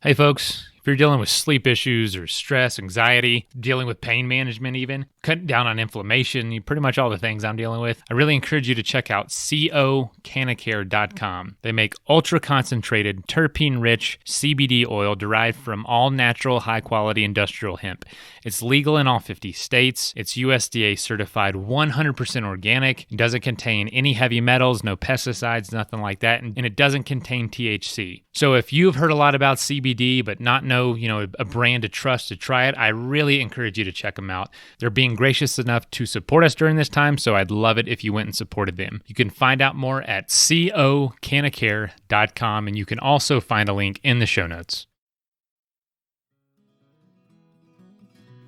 Hey folks, if you're dealing with sleep issues or stress, anxiety, dealing with pain management even, cutting down on inflammation, pretty much all the things I'm dealing with, I really encourage you to check out cocanacare.com. They make ultra-concentrated, terpene-rich CBD oil derived from all-natural, high-quality industrial hemp. It's legal in all 50 states. It's USDA certified 100% organic. It doesn't contain any heavy metals, no pesticides, nothing like that, and it doesn't contain THC. So if you've heard a lot about CBD but not know, a brand to trust to try it, I really encourage you to check them out. They're being gracious enough to support us during this time, so I'd love it if you went and supported them. You can find out more at cocanacare.com, and you can also find a link in the show notes.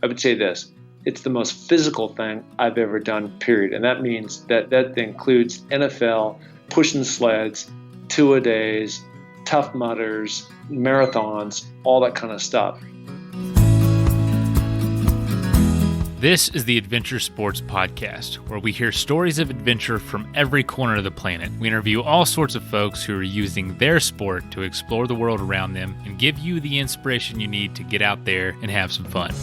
I would say this: it's the most physical thing I've ever done, period. And that means that includes NFL, pushing sleds, two-a-days, Tough Mudders, marathons, all that kind of stuff. This is the Adventure Sports Podcast, where we hear stories of adventure from every corner of the planet. We interview all sorts of folks who are using their sport to explore the world around them and give you the inspiration you need to get out there and have some fun.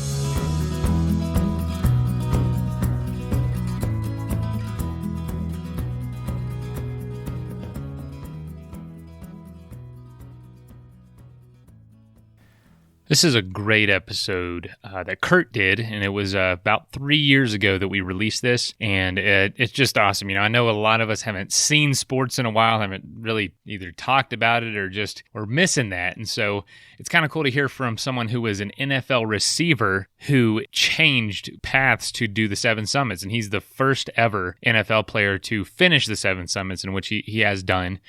This is a great episode that Kurt did, and it was about 3 years ago that we released this, and it's just awesome. I know a lot of us haven't seen sports in a while, haven't really either talked about it or we're missing that, and so it's kind of cool to hear from someone who was an NFL receiver who changed paths to do the 7 Summits, and he's the first ever NFL player to finish the 7 Summits, in which he has done.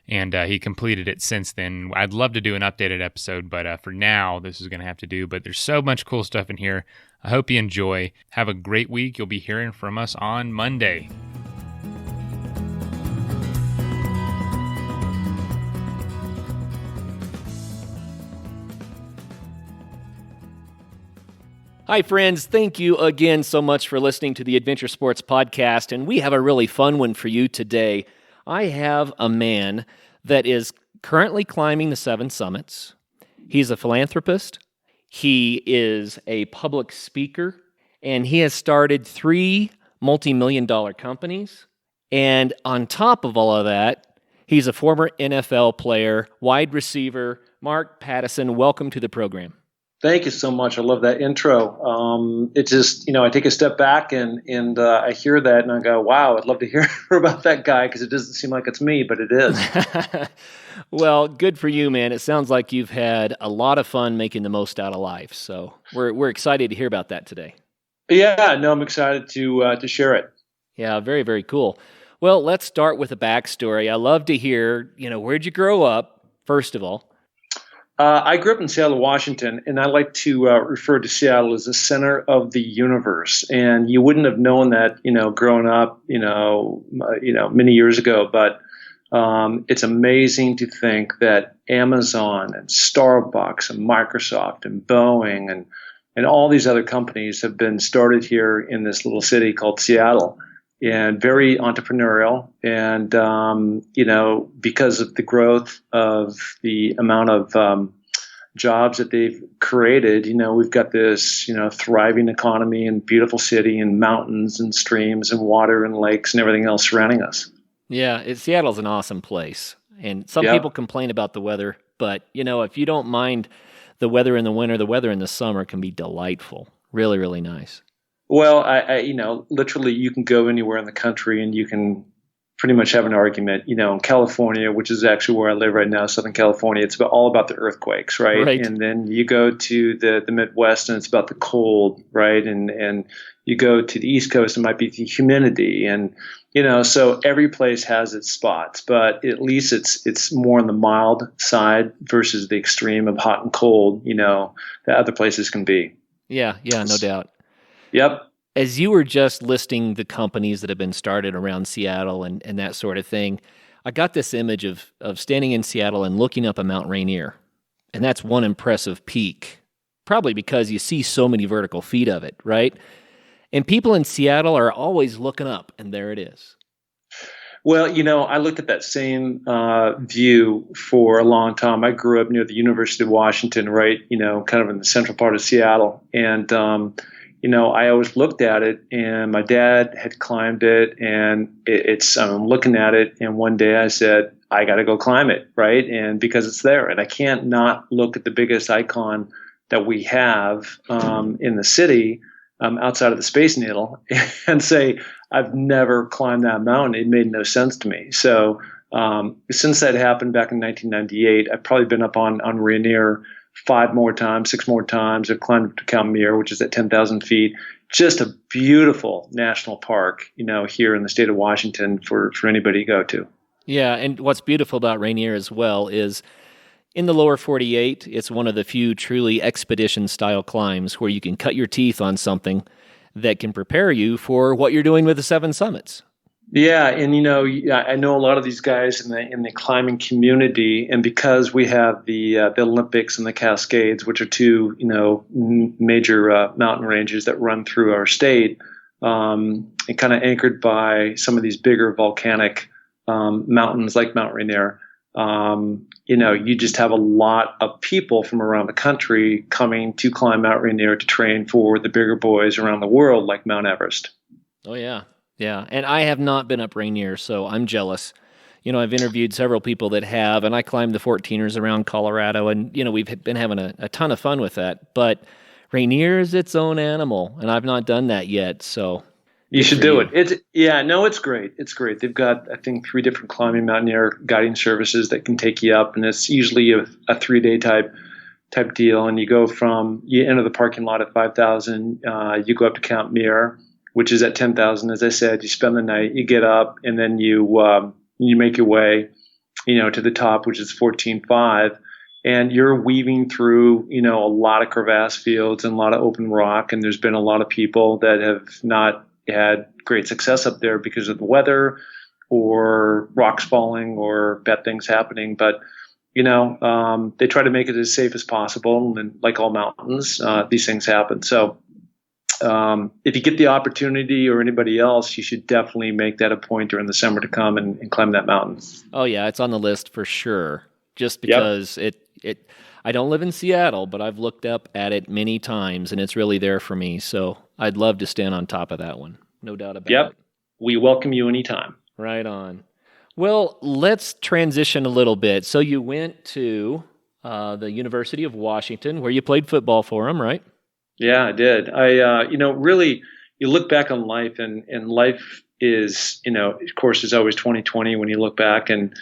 And he completed it since then. I'd love to do an updated episode, but for now, this is going to have to do. But there's so much cool stuff in here. I hope you enjoy. Have a great week. You'll be hearing from us on Monday. Hi, friends. Thank you again so much for listening to the Adventure Sports Podcast. And we have a really fun one for you today. I have a man that is currently climbing the 7 summits. He's a philanthropist. He is a public speaker, and he has started 3 multi-million-dollar companies. And on top of all of that, he's a former NFL player, wide receiver. Mark Pattison, welcome to the program. Thank you so much. I love that intro. It just, I take a step back and I hear that and I go, wow, I'd love to hear about that guy because it doesn't seem like it's me, but it is. Well, good for you, man. It sounds like you've had a lot of fun making the most out of life. So we're excited to hear about that today. Yeah, no, I'm excited to share it. Yeah, very, very cool. Well, let's start with a backstory. I love to hear, where'd you grow up, first of all? I grew up in Seattle, Washington, and I like to refer to Seattle as the center of the universe. And you wouldn't have known that, growing up, many years ago. But it's amazing to think that Amazon and Starbucks and Microsoft and Boeing and all these other companies have been started here in this little city called Seattle. And very entrepreneurial, and because of the growth of the amount of jobs that they've created, we've got this thriving economy and beautiful city and mountains and streams and water and lakes and everything else surrounding us. Yeah, Seattle's an awesome place, and some people complain about the weather, but if you don't mind the weather in the winter, the weather in the summer can be delightful. Really, really nice. Well, I literally you can go anywhere in the country and you can pretty much have an argument. In California, which is actually where I live right now, Southern California, it's all about the earthquakes, right? And then you go to the Midwest and it's about the cold, right? And you go to the East Coast, it might be the humidity. And, so every place has its spots, but at least it's more on the mild side versus the extreme of hot and cold, that other places can be. Yeah, no doubt. Yep. As you were just listing the companies that have been started around Seattle and that sort of thing, I got this image of standing in Seattle and looking up a Mount Rainier. And that's one impressive peak, probably because you see so many vertical feet of it, right? And people in Seattle are always looking up, and there it is. Well, I looked at that same view for a long time. I grew up near the University of Washington, right? Kind of in the central part of Seattle, and I always looked at it, and my dad had climbed it, and I'm looking at it, and one day I said, I got to go climb it, right? And because it's there, and I can't not look at the biggest icon that we have in the city outside of the Space Needle and say, I've never climbed that mountain. It made no sense to me. So since that happened back in 1998, I've probably been up on Rainier 6 more times. I've climbed up to Count Muir, which is at 10,000 feet. Just a beautiful national park, here in the state of Washington for anybody to go to. Yeah, and what's beautiful about Rainier as well is in the lower 48, it's one of the few truly expedition-style climbs where you can cut your teeth on something that can prepare you for what you're doing with the Seven Summits. Yeah, and I know a lot of these guys in the climbing community, and because we have the Olympics and the Cascades, which are two major mountain ranges that run through our state, and kind of anchored by some of these bigger volcanic mountains like Mount Rainier. You just have a lot of people from around the country coming to climb Mount Rainier to train for the bigger boys around the world, like Mount Everest. Oh, yeah. Yeah. And I have not been up Rainier, so I'm jealous. I've interviewed several people that have, and I climbed the 14ers around Colorado, and, we've been having a ton of fun with that. But Rainier is its own animal, and I've not done that yet, so... You should do it. It's great. It's great. They've got, I think, 3 different climbing mountaineer guiding services that can take you up, and it's usually a 3-day type deal. And you enter the parking lot at 5,000. You go up to Count Muir, which is at 10,000. As I said, you spend the night, you get up, and then you make your way, to the top, which is 14,500. And you're weaving through, a lot of crevasse fields and a lot of open rock. And there's been a lot of people that have not had great success up there because of the weather or rocks falling or bad things happening. But, they try to make it as safe as possible. And like all mountains, these things happen. So if you get the opportunity, or anybody else, you should definitely make that a point during the summer to come and climb that mountain. Oh, yeah, it's on the list for sure. Just because I don't live in Seattle, but I've looked up at it many times, and it's really there for me. So I'd love to stand on top of that one. No doubt about it. Yep. We welcome you anytime. Right on. Well, let's transition a little bit. So you went to the University of Washington, where you played football for them, right? Yeah, I did. I, really, you look back on life, and life is, of course, is always 2020 when you look back and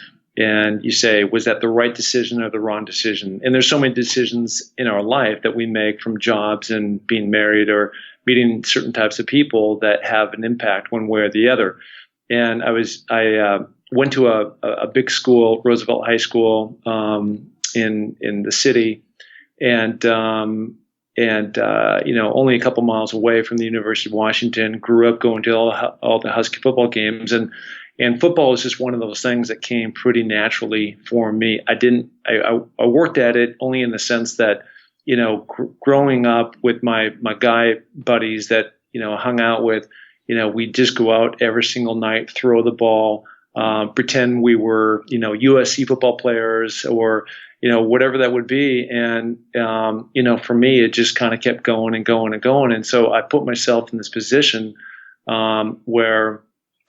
you say, was that the right decision or the wrong decision? And there's so many decisions in our life that we make, from jobs and being married or meeting certain types of people, that have an impact one way or the other. And I went to a big school, Roosevelt High School, in the city, and only a couple miles away from the University of Washington. Grew up going to all the Husky football games, and football is just one of those things that came pretty naturally for me. I worked at it only in the sense that, growing up with my guy buddies that, hung out with, we'd just go out every single night, throw the ball, pretend we were, USC football players, or, whatever that would be. And, for me, it just kind of kept going and going and going. And so I put myself in this position where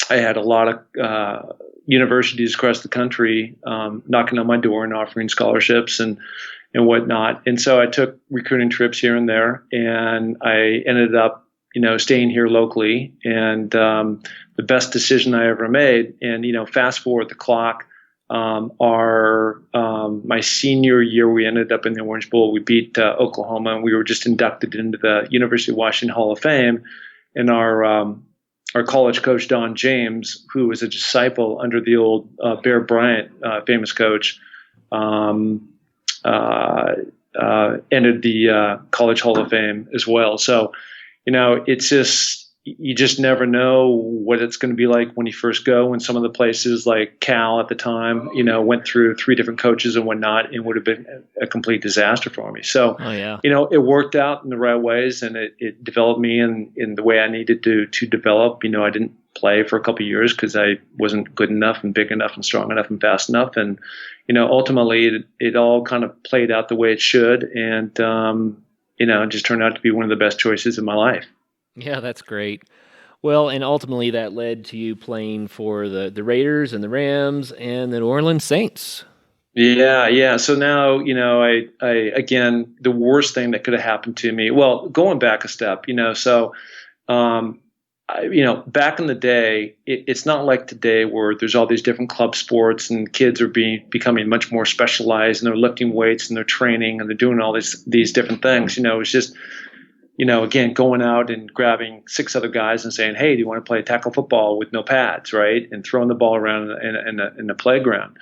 I had a lot of universities across the country knocking on my door and offering scholarships and whatnot. And so I took recruiting trips here and there, and I ended up, staying here locally. And the best decision I ever made. And, fast forward the clock, my senior year, we ended up in the Orange Bowl. We beat Oklahoma, and we were just inducted into the University of Washington Hall of Fame. And our college coach, Don James, who was a disciple under the old Bear Bryant, famous coach, entered the College Hall of Fame as well. So, it's just, you just never know what it's going to be like when you first go. And some of the places like Cal at the time, went through 3 different coaches and whatnot, and would have been a complete disaster for me. So, Oh, yeah. it worked out in the right ways, and it developed me in the way I needed to develop. I didn't play for a couple of years because I wasn't good enough and big enough and strong enough and fast enough. And, ultimately it all kind of played out the way it should. And, it just turned out to be one of the best choices of my life. Yeah, that's great. Well, and ultimately that led to you playing for the Raiders and the Rams and the New Orleans Saints. Yeah. So now, I again, the worst thing that could have happened to me, well, going back a step, so, back in the day, it's not like today where there's all these different club sports and kids are becoming much more specialized, and they're lifting weights and they're training and they're doing all these different things. It's just, again, going out and grabbing 6 other guys and saying, hey, do you want to play tackle football with no pads, right? And throwing the ball around in the playground.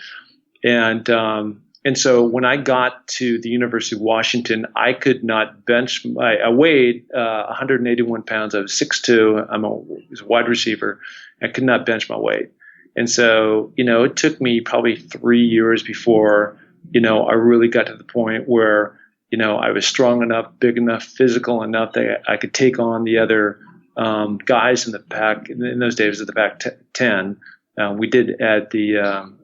And so when I got to the University of Washington, I could not bench. I weighed 181 pounds. I was 6'2". I was a wide receiver. I could not bench my weight. And so, it took me probably 3 years before, I really got to the point where, I was strong enough, big enough, physical enough that I could take on the other guys in the Pac. In those days, it was the Pac-10. We did add the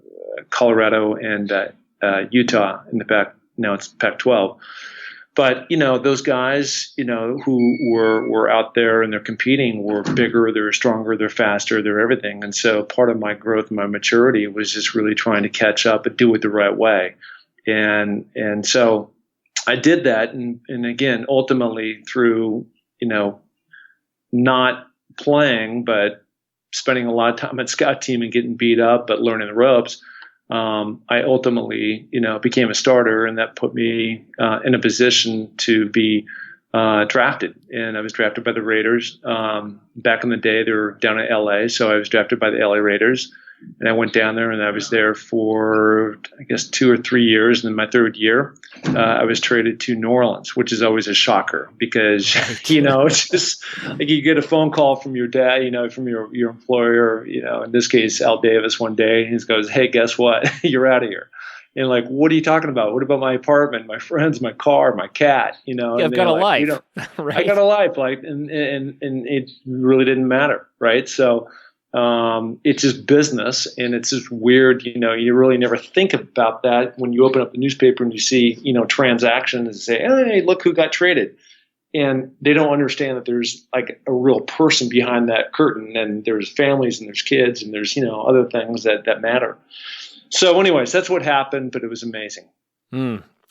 Colorado and Utah in the Pac. Now it's Pac-12. But those guys, who were out there and they're competing, were bigger, they're stronger, they're faster, they're everything. And so part of my growth and my maturity was just really trying to catch up and do it the right way. And so I did that, and again, ultimately through, not playing, but spending a lot of time at scout team and getting beat up, but learning the ropes, I ultimately, became a starter, and that put me in a position to be drafted. And I was drafted by the Raiders. Back in the day, they were down in LA, so I was drafted by the LA Raiders. And I went down there, and I was there for, I guess, 2 or 3 years. And in my 3rd year, I was traded to New Orleans, which is always a shocker because, it's just like you get a phone call from your dad, from your employer, in this case, Al Davis one day. And he goes, hey, guess what? You're out of here. And like, what are you talking about? What about my apartment, my friends, my car, my cat? Yeah, I've got a life. Right? I got a life, and it really didn't matter, right? So it's just business, and it's just weird. You really never think about that when you open up the newspaper and you see, transactions and say, hey, look who got traded. And they don't understand that there's like a real person behind that curtain, and there's families and there's kids and there's, other things that matter. So anyways, that's what happened, but it was amazing.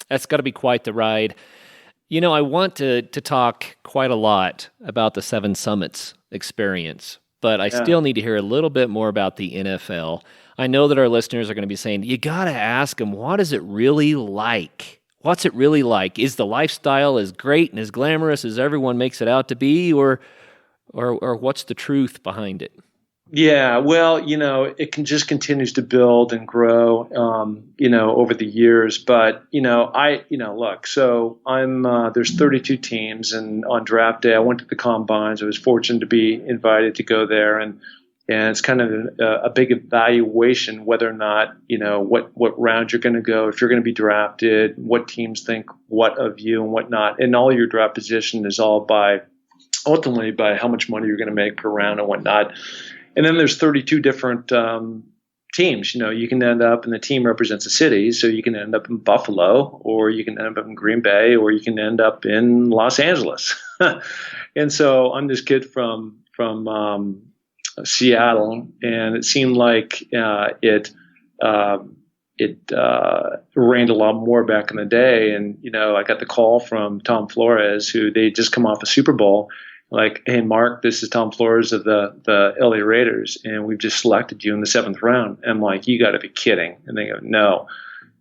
That's got to be quite the ride. I want to talk quite a lot about the Seven Summits experience, but I still need to hear a little bit more about the NFL. I know that our listeners are going to be saying, you got to ask them, what is it really like? What's it really like? Is the lifestyle as great and as glamorous as everyone makes it out to be, or what's the truth behind it? Yeah, well, it just continues to build and grow, over the years. But, look, so there's 32 teams, and on draft day, I went to the combines. I was fortunate to be invited to go there, and it's kind of a big evaluation whether or not, what round you're going to go, if you're going to be drafted, what teams think what of you and whatnot. And all your draft position is all ultimately by how much money you're going to make per round and whatnot. And then there's 32 different teams. You can end up, and the team represents a city, so you can end up in Buffalo, or you can end up in Green Bay, or you can end up in Los Angeles. And so I'm this kid from Seattle, and it seemed like it rained a lot more back in the day. And I got the call from Tom Flores, who they just come off a Super Bowl. Like, hey, Mark, this is Tom Flores of the LA Raiders, and we've just selected you in the 7th round. And I'm like, you got to be kidding. And they go, no.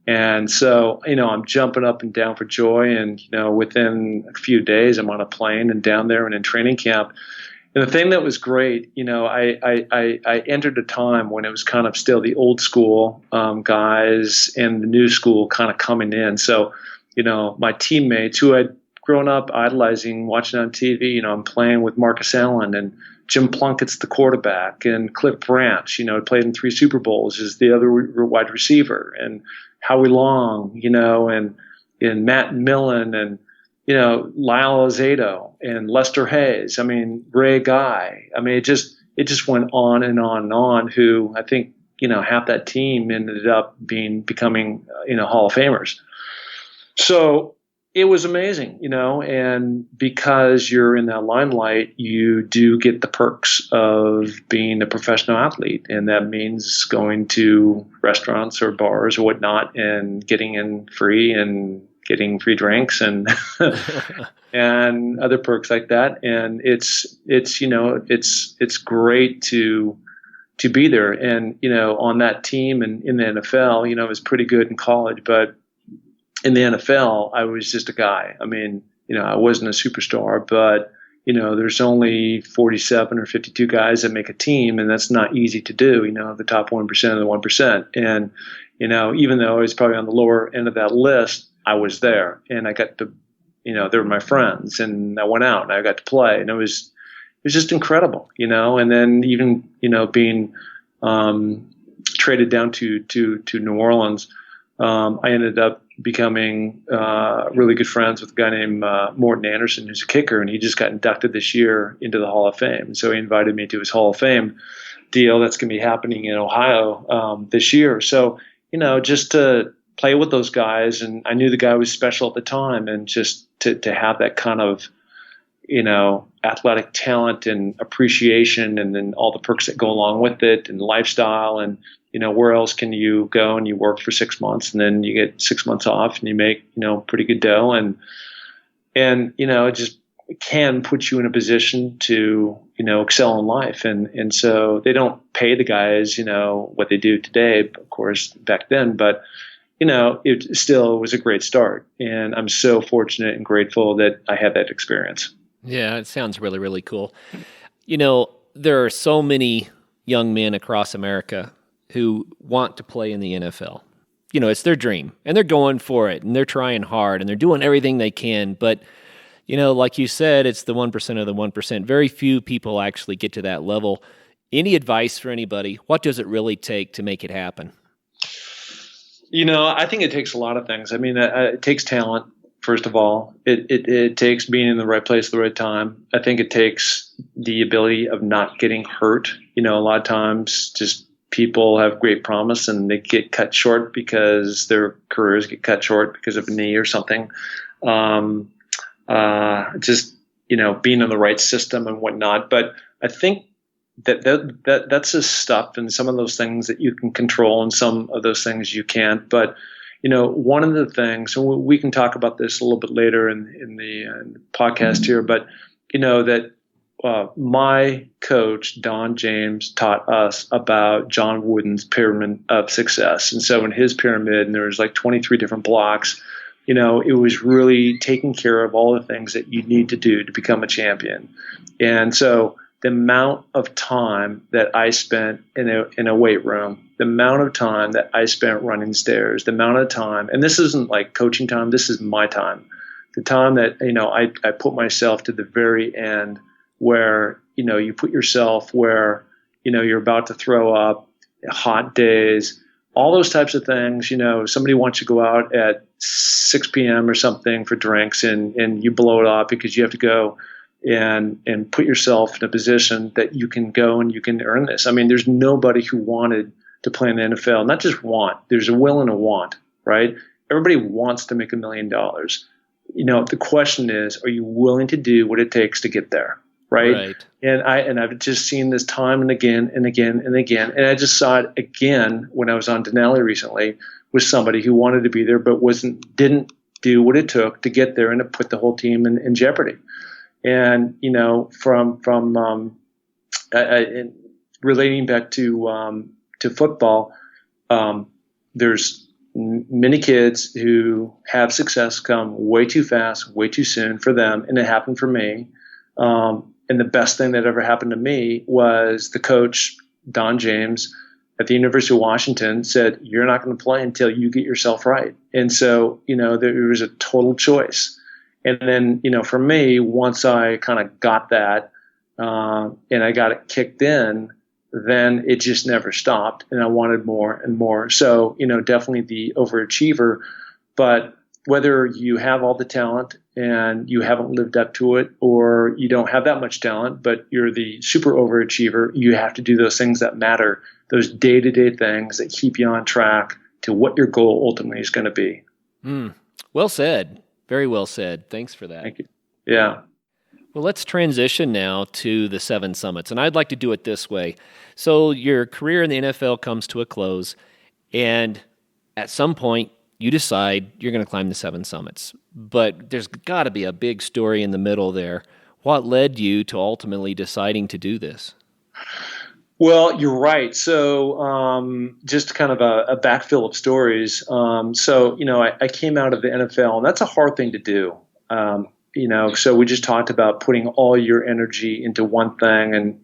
And so, I'm jumping up and down for joy. And, within a few days, I'm on a plane and down there and in training camp. And the thing that was great, I entered a time when it was kind of still the old school guys and the new school kind of coming in. So, my teammates who I'd grown up idolizing, watching on TV. I'm playing with Marcus Allen and Jim Plunkett's the quarterback, and Cliff Branch, played in 3 Super Bowls, is the other wide receiver, and Howie Long, and Matt Millen, and Lyle Alzado and Lester Hayes. I mean, Ray Guy. I mean, it just went on and on and on. Who I think half that team ended up becoming Hall of Famers. So it was amazing, and because you're in that limelight, you do get the perks of being a professional athlete. And that means going to restaurants or bars or whatnot and getting in free and getting free drinks and and other perks like that. And it's great to be there. And, on that team and in the NFL, it was pretty good in college, but in the NFL, I was just a guy. I mean, I wasn't a superstar, but, there's only 47 or 52 guys that make a team, and that's not easy to do, the top 1% of the 1%. And, even though I was probably on the lower end of that list, I was there, and I got to, they were my friends, and I went out and I got to play, and it was just incredible, and then even, being traded down to New Orleans, I ended up becoming really good friends with a guy named Morton Anderson, who's a kicker, and he just got inducted this year into the Hall of Fame. So he invited me to his Hall of Fame deal that's going to be happening in Ohio this year. So, just to play with those guys, and I knew the guy was special at the time, and just to have that kind of, athletic talent and appreciation, and then all the perks that go along with it, and lifestyle, and where else can you go and you work for 6 months and then you get 6 months off and you make, pretty good dough, and it just can put you in a position to, excel in life. And so they don't pay the guys, what they do today, of course, back then, but it still was a great start. And I'm so fortunate and grateful that I had that experience. Yeah, it sounds really, really cool. There are so many young men across America who want to play in the NFL. It's their dream, and they're going for it, and they're trying hard, and they're doing everything they can. But, like you said, it's the 1% of the 1%. Very few people actually get to that level. Any advice for anybody? What does it really take to make it happen? I think it takes a lot of things. I mean, it takes talent, first of all. It takes being in the right place at the right time. I think it takes the ability of not getting hurt. A lot of times just people have great promise and they get cut short because their careers get cut short because of a knee or something. Just, being in the right system and whatnot. But I think that's the stuff, and some of those things that you can control and some of those things you can't. But, one of the things, and we can talk about this a little bit later in the podcast here, but, that my coach, Don James, taught us about John Wooden's pyramid of success. And so in his pyramid, and there was like 23 different blocks, it was really taking care of all the things that you need to do to become a champion. And so the amount of time that I spent in a weight room, the amount of time that I spent running stairs, the amount of time, and this isn't like coaching time, this is my time, the time that, I put myself to the very end, where, you put yourself where, you're about to throw up, hot days, all those types of things. Somebody wants you to go out at 6 p.m. or something for drinks, and you blow it off because you have to go and put yourself in a position that you can go and you can earn this. I mean, there's nobody who wanted to play in the NFL, not just want, there's a will and a want, right? Everybody wants to make $1 million. The question is, are you willing to do what it takes to get there? Right. And I've just seen this time and again and again and again. And I just saw it again when I was on Denali recently with somebody who wanted to be there, but didn't do what it took to get there, and it put the whole team in jeopardy. And, from relating back to football, there's many kids who have success come way too fast, way too soon for them. And it happened for me. And the best thing that ever happened to me was the coach, Don James, at the University of Washington said, you're not going to play until you get yourself right. And so, there was a total choice. And then, for me, once I kind of got that and I got it kicked in, then it just never stopped, and I wanted more and more. So, definitely the overachiever. But whether you have all the talent and you haven't lived up to it, or you don't have that much talent, but you're the super overachiever, you have to do those things that matter, those day-to-day things that keep you on track to what your goal ultimately is going to be. Well said. Very well said. Thanks for that. Thank you. Yeah. Well, let's transition now to the 7 summits, and I'd like to do it this way. So your career in the NFL comes to a close, and at some point you decide you're going to climb the 7 summits. But there's got to be a big story in the middle there. What led you to ultimately deciding to do this? Well, you're right. So just kind of a backfill of stories. I came out of the NFL, and that's a hard thing to do. So we just talked about putting all your energy into one thing, and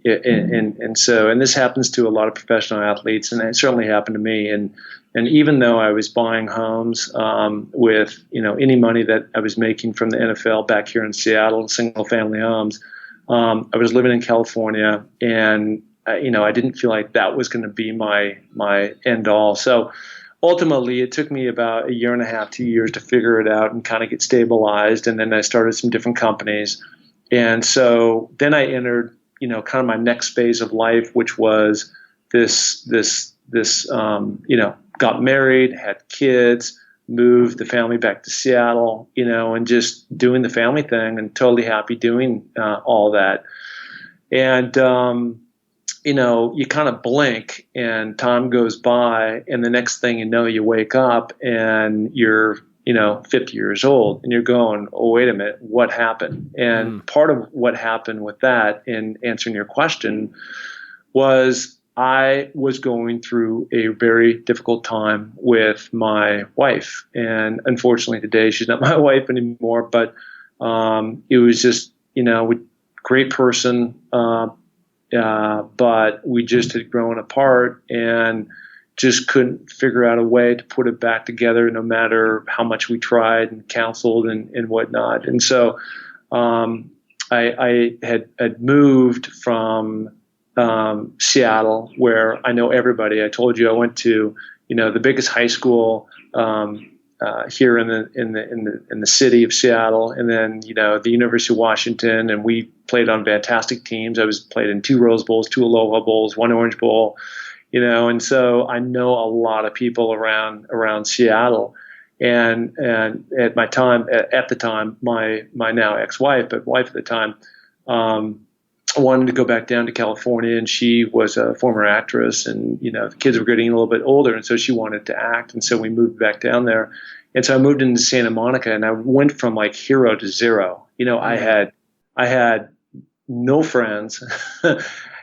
this happens to a lot of professional athletes, and it certainly happened to me. And even though I was buying homes with any money that I was making from the NFL back here in Seattle, single family homes, I was living in California, and I didn't feel like that was going to be my end all. So ultimately, it took me about 1.5 to 2 years to figure it out and kind of get stabilized. And then I started some different companies. And so then I entered, kind of my next phase of life, which was this, got married, had kids, moved the family back to Seattle, and just doing the family thing and totally happy doing all that. And, you kind of blink and time goes by, and the next thing you wake up and you're, 50 years old, and you're going, oh, wait a minute, what happened? And part of what happened with that, in answering your question, was I was going through a very difficult time with my wife. And unfortunately today she's not my wife anymore, but it was just, great person, but we just had grown apart and just couldn't figure out a way to put it back together, no matter how much we tried and counseled and whatnot. And so I had moved from Seattle, where I know everybody. I told you I went to the biggest high school here in the city of Seattle, and then the University of Washington, and we played on fantastic teams. I was played in 2 Rose Bowls, 2 Aloha Bowls, 1 Orange Bowl, and so I know a lot of people around Seattle. And at the time, my now ex-wife, but wife at the time, wanted to go back down to California, and she was a former actress, and the kids were getting a little bit older, and so she wanted to act, and so we moved back down there. And so I moved into Santa Monica, and I went from like hero to zero. I had no friends.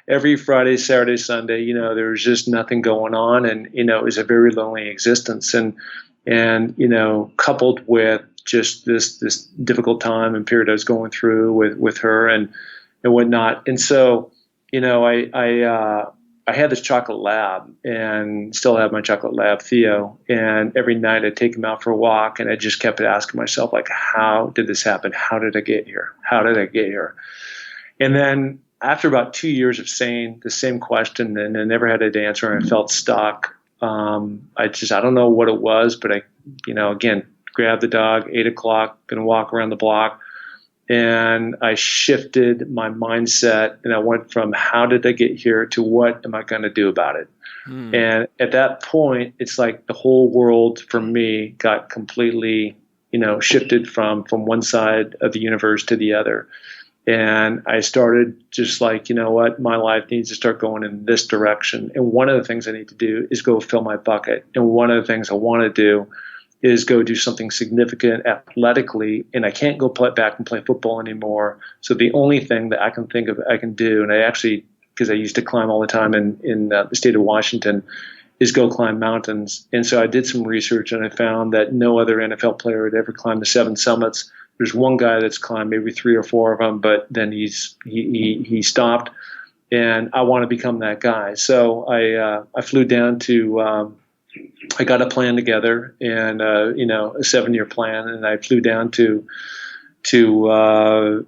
Every Friday, Saturday, Sunday, there was just nothing going on, and it was a very lonely existence. And coupled with just this difficult time and period I was going through with her and whatnot. And so, I had this chocolate lab, and still have my chocolate lab, Theo. And every night I'd take him out for a walk, and I just kept asking myself, like, how did this happen? How did I get here? How did I get here? And then after about 2 years of saying the same question, and I never had an answer, and I felt stuck. I don't know what it was, but I, again, grabbed the dog, 8 o'clock, going to walk around the block. And I shifted my mindset, and I went from how did I get here to what am I going to do about it? And at that point, it's like the whole world for me got completely, shifted from one side of the universe to the other. And I started just like, my life needs to start going in this direction. And one of the things I need to do is go fill my bucket. And one of the things I want to do is go do something significant athletically, and I can't go back and play football anymore. So the only thing that I can think of I can do, and I actually, because I used to climb all the time in the state of Washington, is go climb mountains. And so I did some research, and I found that no other NFL player had ever climbed the 7 summits. There's one guy that's climbed maybe 3 or 4 of them, but then he stopped, and I want to become that guy. So I flew down to I got a plan together, and a 7-year plan, and I flew down to Tanzania,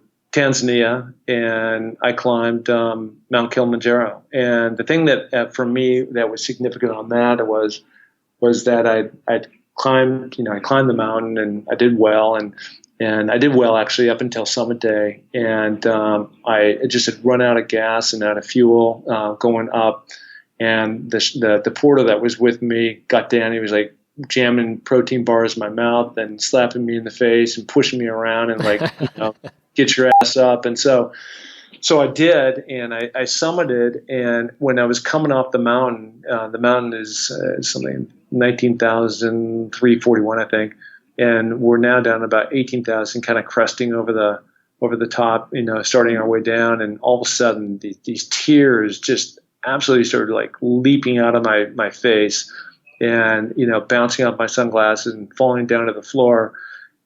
and I climbed Mount Kilimanjaro. And the thing that for me that was significant on that was that I'd climbed, I climbed the mountain and I did well, and I did well actually up until summit day, and I just had run out of gas and out of fuel going up, and the porter that was with me got down. He was like jamming protein bars in my mouth and slapping me in the face and pushing me around and like, get your ass up. And so I did, and I summited. And when I was coming off the mountain is something 19,341, I think. And we're now down about 18,000, kind of cresting over the top, starting our way down. And all of a sudden these tears just absolutely started like leaping out of my face, and bouncing off my sunglasses and falling down to the floor,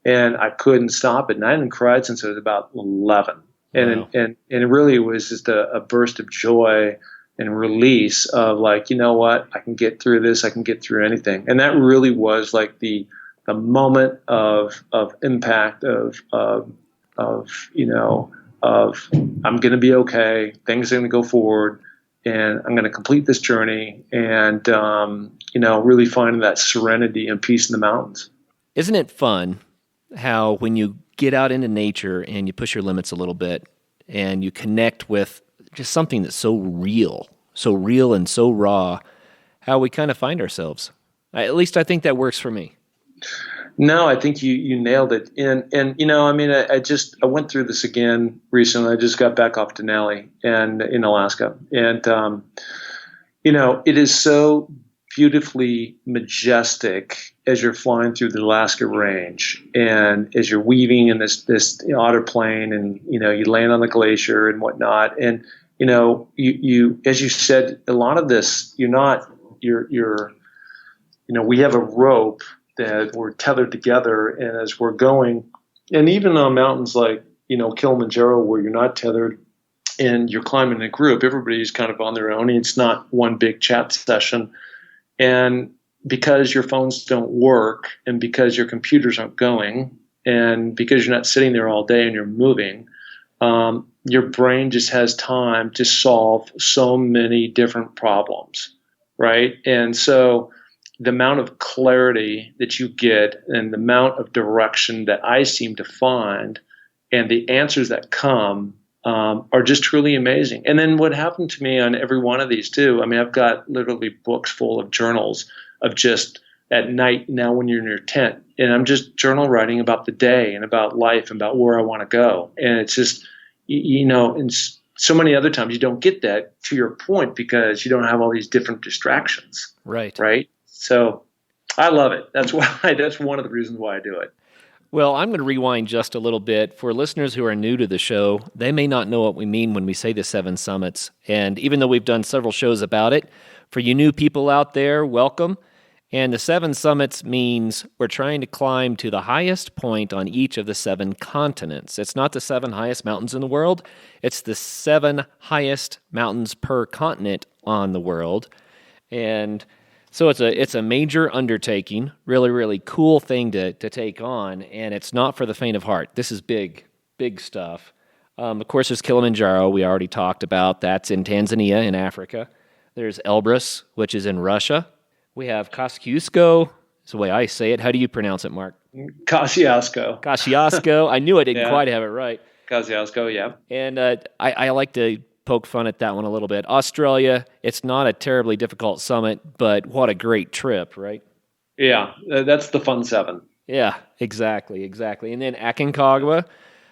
and I couldn't stop it. And I hadn't cried since I was about 11, and Wow. it really was just a burst of joy and release of like, you know what, I can get through this, I can get through anything. And that really was like the moment of impact of I'm going to be okay, things are going to go forward, and I'm going to complete this journey, and really finding that serenity and peace in the mountains. Isn't it fun how when you get out into nature and you push your limits a little bit and you connect with just something that's so real and so raw, how we kind of find ourselves? At least I think that works for me. No, I think you nailed it. And I went through this again recently. I just got back off Denali and in Alaska. And it is so beautifully majestic as you're flying through the Alaska range, and as you're weaving in this otter plane, and you land on the glacier and whatnot. And you as you said, a lot of this we have a rope that we're tethered together, and as we're going, and even on mountains like Kilimanjaro, where you're not tethered and you're climbing in a group, everybody's kind of on their own, and it's not one big chat session. And because your phones don't work, and because your computers aren't going, and because you're not sitting there all day and you're moving, your brain just has time to solve so many different problems, right? And so the amount of clarity that you get and the amount of direction that I seem to find and the answers that come are just truly amazing. And then what happened to me on every one of these too, I mean, I've got literally books full of journals of just at night now when you're in your tent, and I'm just journal writing about the day and about life and about where I want to go. And it's just, and so many other times you don't get that, to your point, because you don't have all these different distractions. Right. Right. So I love it. That's one of the reasons why I do it. Well, I'm going to rewind just a little bit. For listeners who are new to the show, they may not know what we mean when we say the 7 summits. And even though we've done several shows about it, for you new people out there, welcome. And the 7 summits means we're trying to climb to the highest point on each of the 7 continents. It's not the 7 highest mountains in the world. It's the 7 highest mountains per continent on the world. And so it's a major undertaking, really, really cool thing to take on, and it's not for the faint of heart. This is big, big stuff. Of course, there's Kilimanjaro, we already talked about. That's in Tanzania, in Africa. There's Elbrus, which is in Russia. We have Kosciuszko, is the way I say it. How do you pronounce it, Mark? Kosciuszko. Kosciuszko. I knew I didn't quite have it right. Kosciuszko, yeah. And I like to poke fun at that one a little bit. Australia, it's not a terribly difficult summit, but what a great trip, right? Yeah, that's the fun 7. Yeah, exactly. And then Aconcagua,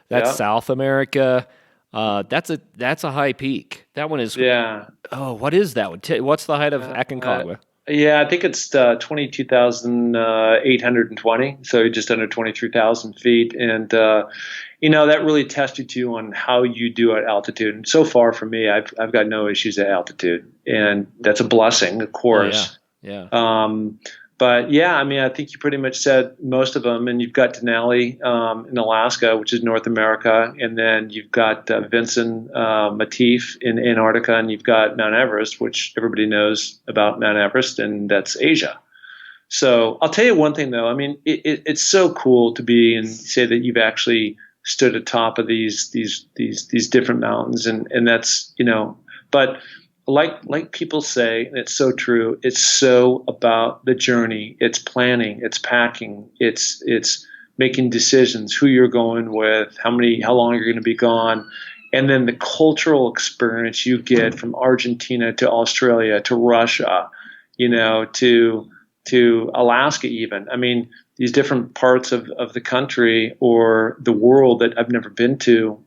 that's South America. That's a high peak. That one is. Yeah. Oh, what is that one? What's the height of Aconcagua? I think it's 22,820, so just under 23,000 feet. And, that really tested you on how you do at altitude. And so far for me, I've got no issues at altitude. And that's a blessing, of course. Oh, yeah. But yeah, I mean, I think you pretty much said most of them. And you've got Denali in Alaska, which is North America, and then you've got Vincent Matif in Antarctica, and you've got Mount Everest, which everybody knows about Mount Everest, and that's Asia. So I'll tell you one thing, though. I mean, it's so cool to be and say that you've actually stood atop of these different mountains, and that's, but like people say, and it's so true, it's so about the journey. It's planning, it's packing, it's making decisions, who you're going with, how long you're going to be gone, and then the cultural experience you get from Argentina to Australia to Russia, to Alaska even. I mean, these different parts of the country or the world that I've never been to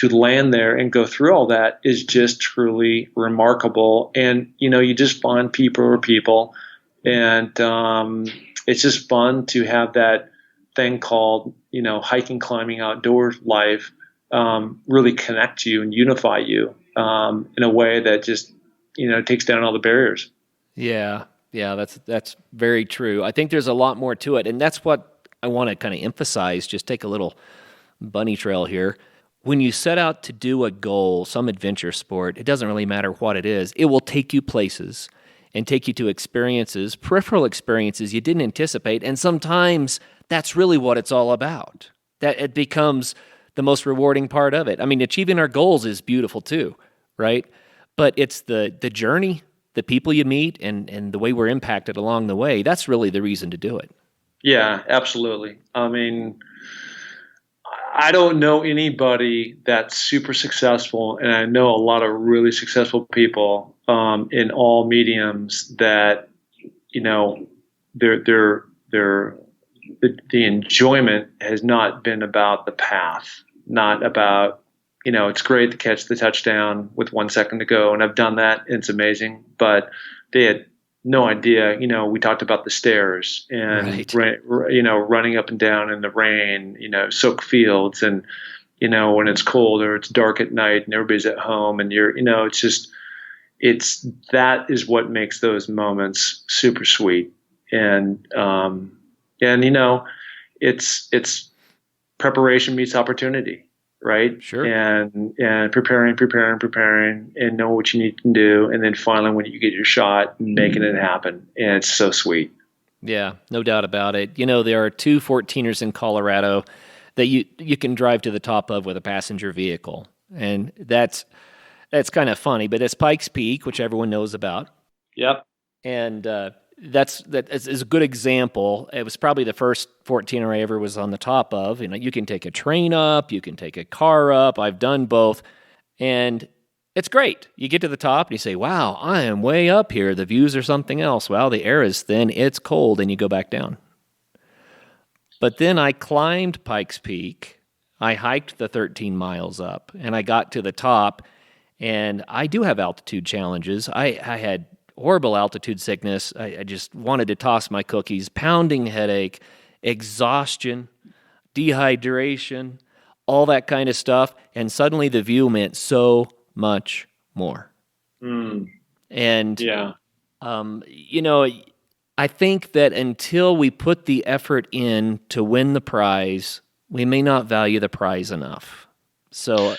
land there and go through all that is just truly remarkable. And, you just find people, and it's just fun to have that thing called, hiking, climbing, outdoor life really connect you and unify you in a way that just, takes down all the barriers. Yeah. Yeah, that's very true. I think there's a lot more to it, and that's what I want to kind of emphasize. Just take a little bunny trail here. When you set out to do a goal, some adventure sport, it doesn't really matter what it is. It will take you places and take you to experiences, peripheral experiences you didn't anticipate, and sometimes that's really what it's all about. That it becomes the most rewarding part of it. I mean, achieving our goals is beautiful too, right? But it's the journey, the people you meet, and the way we're impacted along the way. That's really the reason to do it. Yeah, absolutely. I mean, I don't know anybody that's super successful, and I know a lot of really successful people in all mediums that, the enjoyment has not been about the path, not about, it's great to catch the touchdown with 1 second to go, and I've done that, and it's amazing. But they had no idea. We talked about the stairs and running up and down in the rain, soaked fields, and when it's cold or it's dark at night and everybody's at home, and you're, that is what makes those moments super sweet. And it's preparation meets opportunity. Right. Sure. And preparing and know what you need to do. And then finally, when you get your shot, making it happen. And it's so sweet. Yeah, no doubt about it. There are 2 14ers in Colorado that you can drive to the top of with a passenger vehicle. And that's kind of funny, but it's Pikes Peak, which everyone knows about. Yep. And that is a good example. It was probably the first 14er I ever was on the top of. You can take a train up, you can take a car up. I've done both, and it's great. You get to the top and you say, wow, I am way up here. The views are something else. Well, the air is thin, it's cold, and you go back down. But then I climbed Pikes Peak. I hiked the 13 miles up, and I got to the top, and I do have altitude challenges. I had horrible altitude sickness. I just wanted to toss my cookies, pounding headache, exhaustion, dehydration, all that kind of stuff. And suddenly the view meant so much more. And, yeah. I think that until we put the effort in to win the prize, we may not value the prize enough. So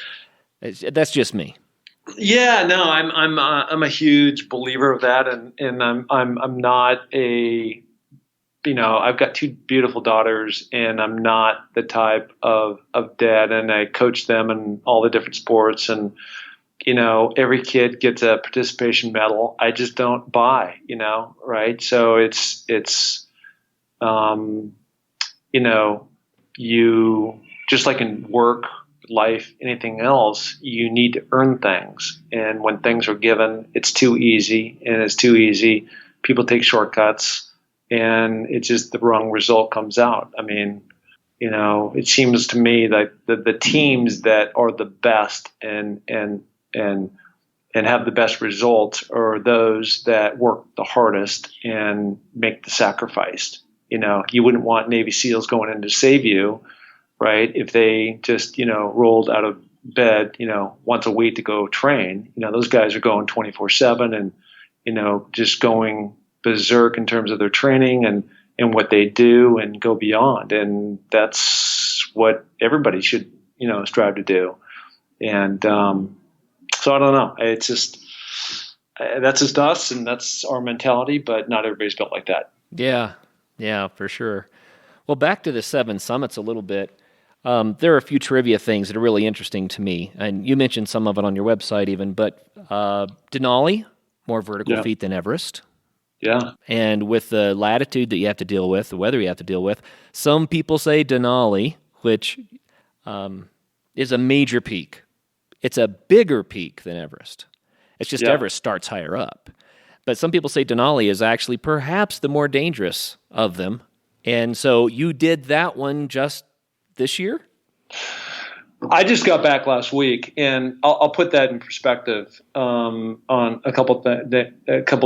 that's just me. Yeah, no, I'm a huge believer of that, and I'm not a, I've got 2 beautiful daughters, and I'm not the type of dad, and I coach them in all the different sports, and every kid gets a participation medal. I just don't buy, right? So it's you just like in work, life, anything else, you need to earn things. And when things are given, it's too easy. And it's too easy. People take shortcuts, and it's just the wrong result comes out. I mean, it seems to me like the teams that are the best and have the best results are those that work the hardest and make the sacrifice. You wouldn't want Navy SEALs going in to save you, right? If they just, rolled out of bed, once a week to go train, those guys are going 24/7 and, just going berserk in terms of their training and what they do and go beyond. And that's what everybody should, strive to do. And so I don't know. It's just, that's just us and that's our mentality, but not everybody's built like that. Yeah, for sure. Well, back to the 7 summits a little bit. There are a few trivia things that are really interesting to me, and you mentioned some of it on your website even, but Denali, more vertical Yeah. feet than Everest. Yeah. And with the latitude that you have to deal with, the weather you have to deal with, some people say Denali, which is a major peak. It's a bigger peak than Everest. It's just Yeah. Everest starts higher up. But some people say Denali is actually perhaps the more dangerous of them. And so you did that one just this year? I just got back last week, and I'll put that in perspective on a couple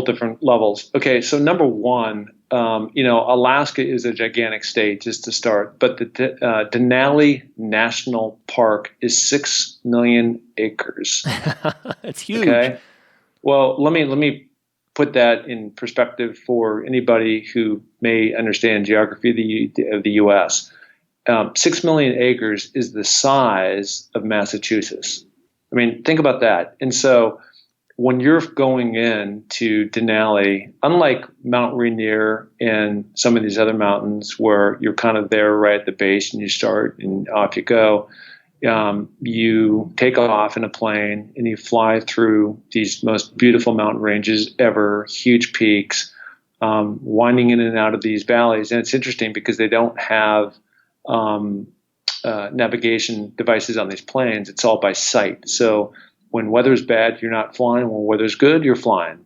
different levels. Okay, so number one, Alaska is a gigantic state just to start, but the Denali National Park is 6 million acres. That's huge. Okay, well let me put that in perspective for anybody who may understand geography of the U.S. 6 million acres is the size of Massachusetts. I mean, think about that. And so when you're going in to Denali, unlike Mount Rainier and some of these other mountains where you're kind of there right at the base and you start and off you go, you take off in a plane and you fly through these most beautiful mountain ranges ever, huge peaks, winding in and out of these valleys. And it's interesting because they don't have navigation devices on these planes. It's all by sight. So when weather's bad, you're not flying. When weather's good, you're flying.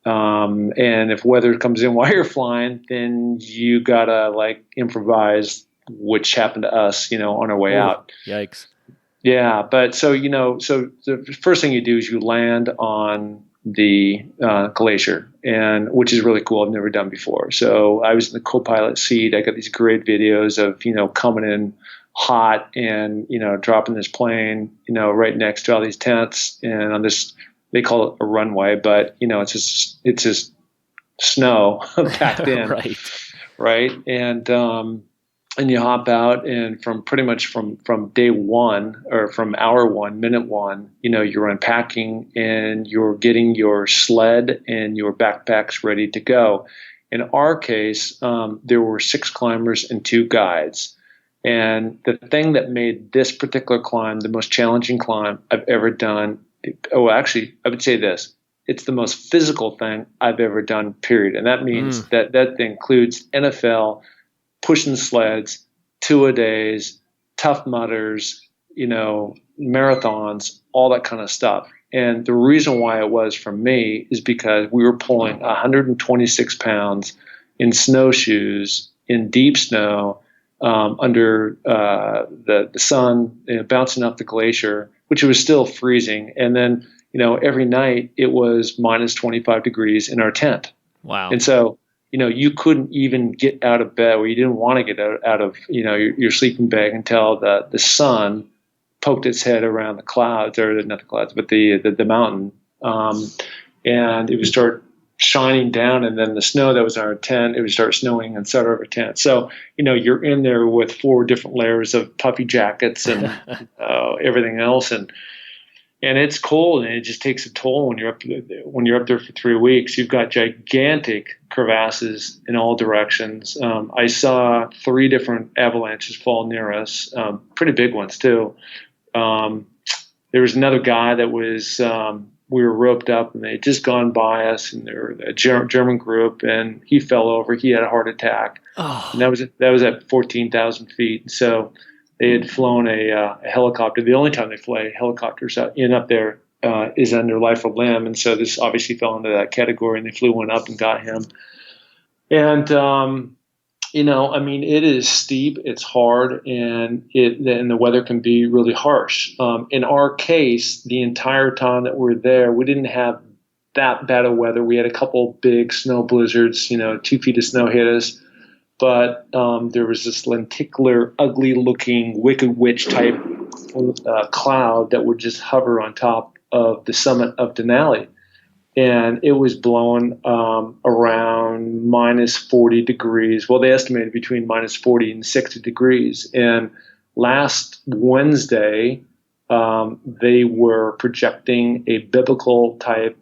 And if weather comes in while you're flying, then you gotta like improvise, which happened to us, on our way out. Yikes. Yeah, but so the first thing you do is you land on the glacier, and which is really cool. I've never done before. So I was in the co-pilot seat. I got these great videos of coming in hot and dropping this plane right next to all these tents and on this, they call it a runway, but it's just snow packed in. Right. And you hop out, and from pretty much from day one, or from hour one, minute one, you're unpacking and you're getting your sled and your backpacks ready to go. In our case, there were 6 climbers and 2 guides. And the thing that made this particular climb the most challenging climb I've ever done, actually, I would say this: it's the most physical thing I've ever done, period. And that means that includes NFL, pushing sleds, 2-a-days, tough mudders, marathons, all that kind of stuff. And the reason why it was for me is because we were pulling 126 pounds in snowshoes in deep snow under the sun, bouncing up the glacier, which was still freezing. And then, every night it was minus 25 degrees in our tent. Wow. And so, you couldn't even get out of bed, or you didn't want to get out of your sleeping bag until the sun poked its head around the clouds, or not the clouds, but the mountain, and it would start shining down, and then the snow that was in our tent, it would start snowing inside of our tent. So you're in there with 4 different layers of puffy jackets and everything else, and it's cold, and it just takes a toll when you're up there for 3 weeks. You've got gigantic crevasses in all directions. I saw 3 different avalanches fall near us, pretty big ones too. There was another guy that was we were roped up, and they had just gone by us, and they were a German group, and he fell over. He had a heart attack, and that was at 14,000 feet. So they had flown a helicopter. The only time they fly helicopters up there is under life or limb. And so this obviously fell into that category, and they flew one up and got him. And, it is steep, it's hard, and the weather can be really harsh. In our case, the entire time that we were there, we didn't have that bad of weather. We had a couple big snow blizzards, 2 feet of snow hit us. But there was this lenticular, ugly-looking Wicked Witch type cloud that would just hover on top of the summit of Denali, and it was blowing around minus 40 degrees. Well, they estimated between minus 40 and 60 degrees. And last Wednesday, they were projecting a biblical type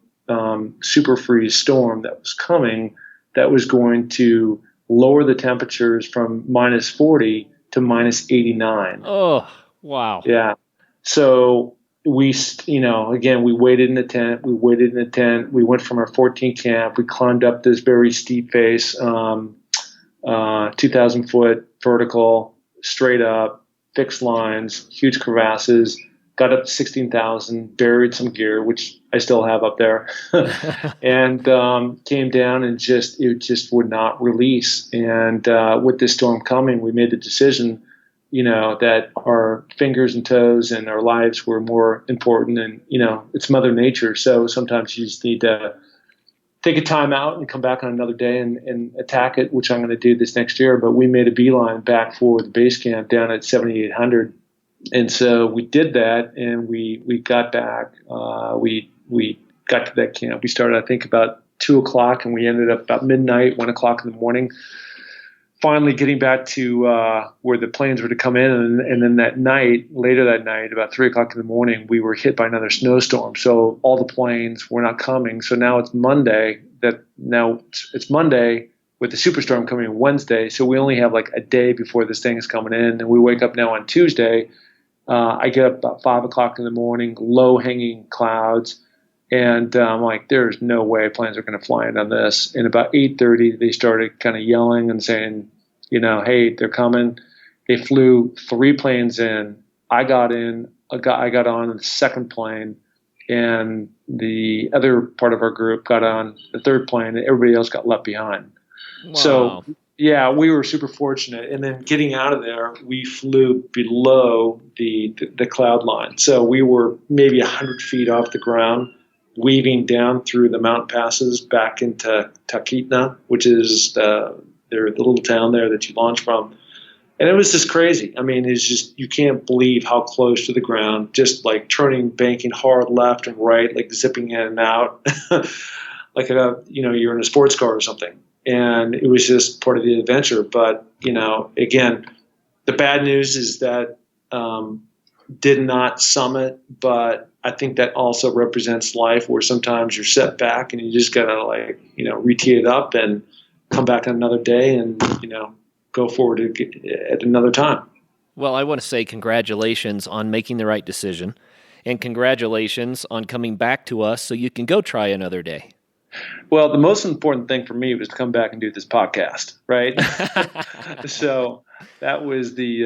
super freeze storm that was coming, that was going to lower the temperatures from minus 40 to minus 89. Oh, wow. Yeah. So we, again, we waited in the tent. We waited in the tent. We went from our 14 camp. We climbed up this very steep face, 2,000 foot vertical, straight up, fixed lines, huge crevasses. Got up to 16,000, buried some gear, which I still have up there, and came down and it just would not release. And with this storm coming, we made the decision, that our fingers and toes and our lives were more important. And, it's Mother Nature. So sometimes you just need to take a time out and come back on another day and attack it, which I'm going to do this next year. But we made a beeline back for the base camp down at 7,800. And so we did that, and we got back. We got to that camp. We started, I think, about 2:00, and we ended up about midnight, 1:00 in the morning. Finally, getting back to where the planes were to come in, and then later that night, about 3:00 in the morning, we were hit by another snowstorm. So all the planes were not coming. So now it's Monday. It's Monday with the superstorm coming in Wednesday. So we only have like a day before this thing is coming in, and we wake up now on Tuesday. I get up about 5:00 in the morning, low hanging clouds. And I'm like, there's no way planes are going to fly in on this. And about 8:30, they started kind of yelling and saying, hey, they're coming. They flew 3 planes in. I got in. I got on the second plane, and the other part of our group got on the third plane, and everybody else got left behind. Wow. So, yeah, we were super fortunate. And then getting out of there, we flew below the cloud line. So we were maybe 100 feet off the ground, weaving down through the mountain passes back into Talkeetna, which is the little town there that you launch from. And it was just crazy. I mean, it's just, you can't believe how close to the ground, just like banking hard left and right, like zipping in and out, like you're in a sports car or something. And it was just part of the adventure. But, again, the bad news is that did not summit, but I think that also represents life, where sometimes you're set back and you just gotta re-tee it up and come back on another day and go forward at another time. Well, I want to say congratulations on making the right decision, and congratulations on coming back to us so you can go try another day. Well, the most important thing for me was to come back and do this podcast, right? So that was the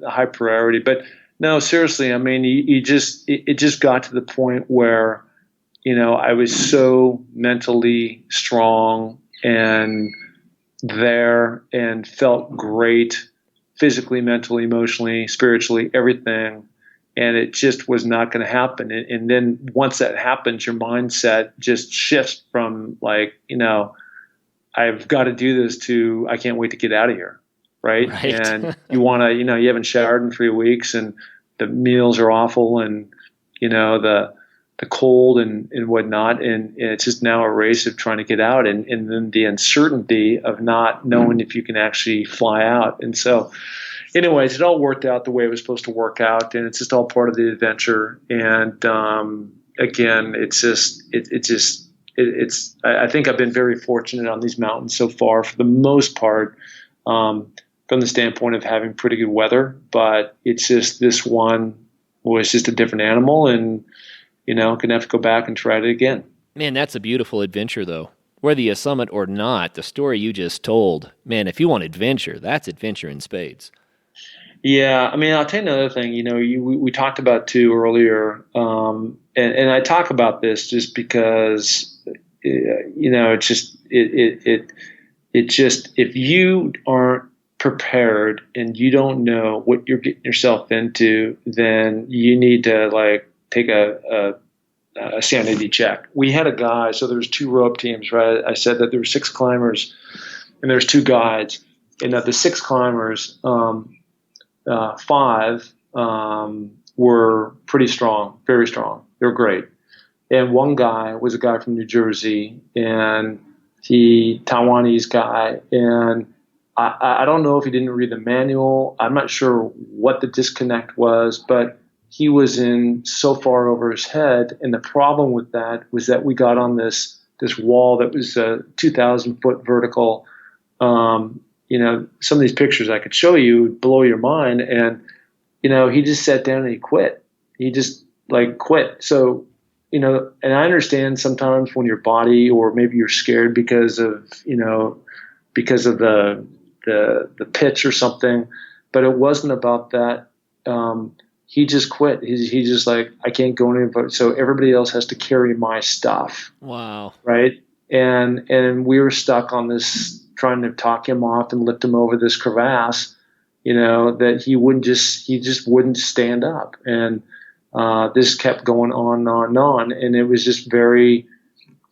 high priority. But no, seriously, I mean, it just got to the point where, I was so mentally strong and there and felt great physically, mentally, emotionally, spiritually, everything. And it just was not going to happen. And then once that happens, your mindset just shifts from I've got to do this to I can't wait to get out of here. Right. And you want to, you haven't showered in 3 weeks, and the meals are awful, and, the cold and whatnot. And it's just now a race of trying to get out, and then the uncertainty of not knowing if you can actually fly out. And so anyways, it all worked out the way it was supposed to work out, and it's just all part of the adventure. And again, I think I've been very fortunate on these mountains so far, for the most part, from the standpoint of having pretty good weather. But it's just, this one was just a different animal, and gonna have to go back and try it again. Man, that's a beautiful adventure, though. Whether you summit or not, the story you just told, man, if you want adventure, that's adventure in spades. Yeah, I mean, I'll tell you another thing. We talked about too earlier, and I talk about this just because, it's just if you aren't prepared and you don't know what you're getting yourself into, then you need to take a sanity check. We had a guy, so there's 2 rope teams, right? I said that there were 6 climbers and there's 2 guides, and of the 6 climbers, 5 were pretty strong, very strong. They were great. And one guy was a guy from New Jersey, and Taiwanese guy. And I don't know if he didn't read the manual. I'm not sure what the disconnect was, but he was in so far over his head. And the problem with that was that we got on this wall that was 2,000 foot vertical, some of these pictures I could show you would blow your mind. And, he just sat down and he quit. He just like quit. So, and I understand sometimes when your body, or maybe you're scared because of the pitch or something, but it wasn't about that. He just quit. He just like, I can't go anywhere. So everybody else has to carry my stuff. Wow. Right. And we were stuck on this, trying to talk him off and lift him over this crevasse, that he just wouldn't stand up. And this kept going on and on and on. And it was just very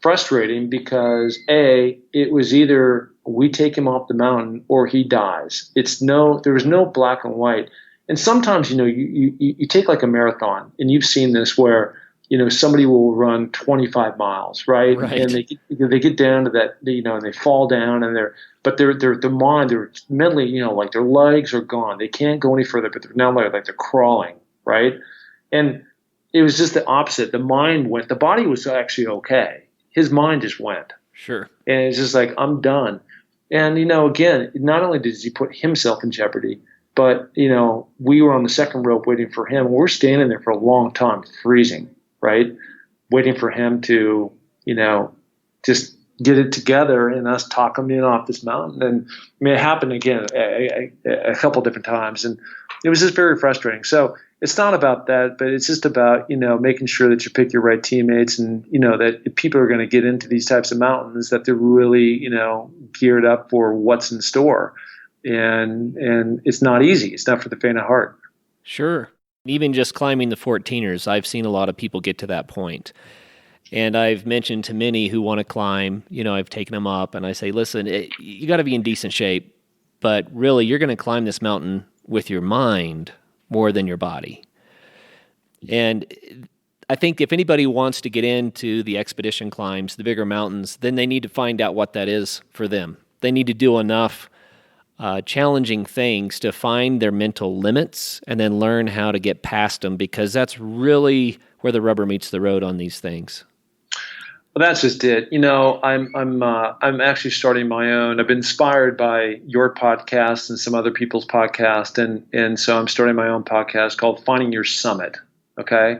frustrating because it was either we take him off the mountain or he dies. There was no black and white. And sometimes, you take like a marathon, and you've seen this where, somebody will run 25 miles, right? And they get down to that, and they fall down, and they're mentally, like their legs are gone. They can't go any further, but they're now like they're crawling, right? And it was just the opposite. The mind went. The body was actually okay. His mind just went. Sure. And it's just like, I'm done. And, again, not only did he put himself in jeopardy, but, we were on the second rope waiting for him. We're standing there for a long time, freezing, right? Waiting for him to, just get it together and us talk him in off this mountain. And it happened again a couple different times. And it was just very frustrating. So it's not about that, but it's just about, making sure that you pick your right teammates, and, that if people are going to get into these types of mountains, that they're really, geared up for what's in store. And it's not easy. It's not for the faint of heart. Sure. Even just climbing the 14ers, I've seen a lot of people get to that point. And I've mentioned to many who want to climb, I've taken them up and I say, listen, you got to be in decent shape, but really you're going to climb this mountain with your mind more than your body. And I think if anybody wants to get into the expedition climbs, the bigger mountains, then they need to find out what that is for them. They need to do enough challenging things to find their mental limits and then learn how to get past them, because that's really where the rubber meets the road on these things. Well, that's just it. I'm actually starting my own. I've been inspired by your podcast and some other people's podcast, and so I'm starting my own podcast called Finding Your Summit. Okay,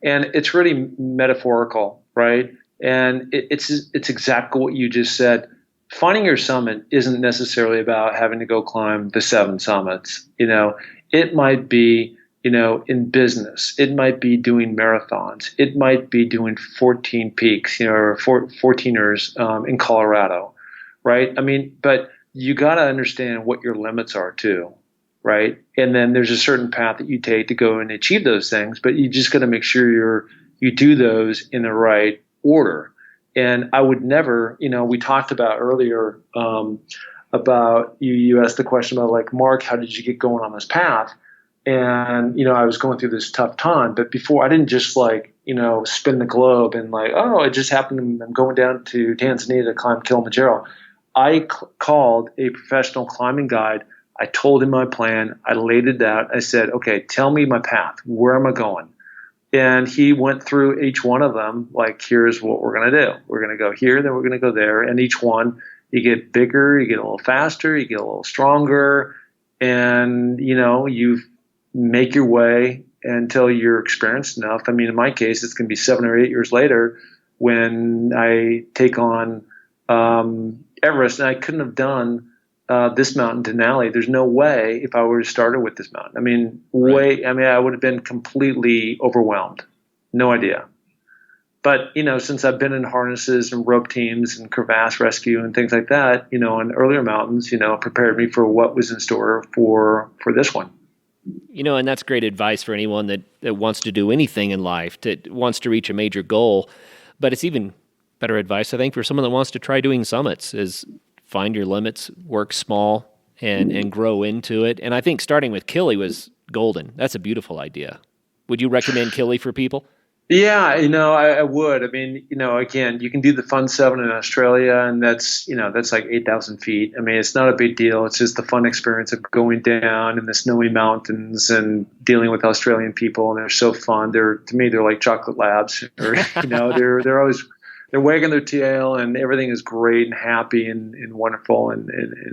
and it's really metaphorical, right? And it's exactly what you just said. Finding your summit isn't necessarily about having to go climb the 7 summits. It might be, in business. It might be doing marathons. It might be doing 14 peaks, or 14ers in Colorado, right? I mean, but you got to understand what your limits are too, right? And then there's a certain path that you take to go and achieve those things, but you just got to make sure you do those in the right order. And I would never, we talked about earlier about you asked the question about like, Mark, how did you get going on this path? And, I was going through this tough time, but before I didn't just like, spin the globe and like, oh, it just happened. I'm going down to Tanzania to climb Kilimanjaro. I called a professional climbing guide. I told him my plan. I laid it out. I said, okay, tell me my path. Where am I going? And he went through each one of them, like, here's what we're going to do. We're going to go here, then we're going to go there. And each one, you get bigger, you get a little faster, you get a little stronger, and, you make your way until you're experienced enough. I mean, in my case, it's going to be 7 or 8 years later when I take on Everest, and I couldn't have done this mountain Denali. There's no way if I were to start with this mountain. I mean, I would have been completely overwhelmed. No idea. But, since I've been in harnesses and rope teams and crevasse rescue and things like that, in earlier mountains, prepared me for what was in store for this one. And that's great advice for anyone that wants to do anything in life, that wants to reach a major goal. But it's even better advice, I think, for someone that wants to try doing summits is find your limits, work small, and grow into it. And I think starting with Kili was golden. That's a beautiful idea. Would you recommend Kili for people? Yeah, I would. I mean, again, you can do the Fun 7 in Australia, and that's like 8,000 feet. I mean, it's not a big deal. It's just the fun experience of going down in the snowy mountains and dealing with Australian people, and they're so fun. To me, they're like chocolate labs. Or, they're always they're wagging their tail and everything is great and happy and wonderful and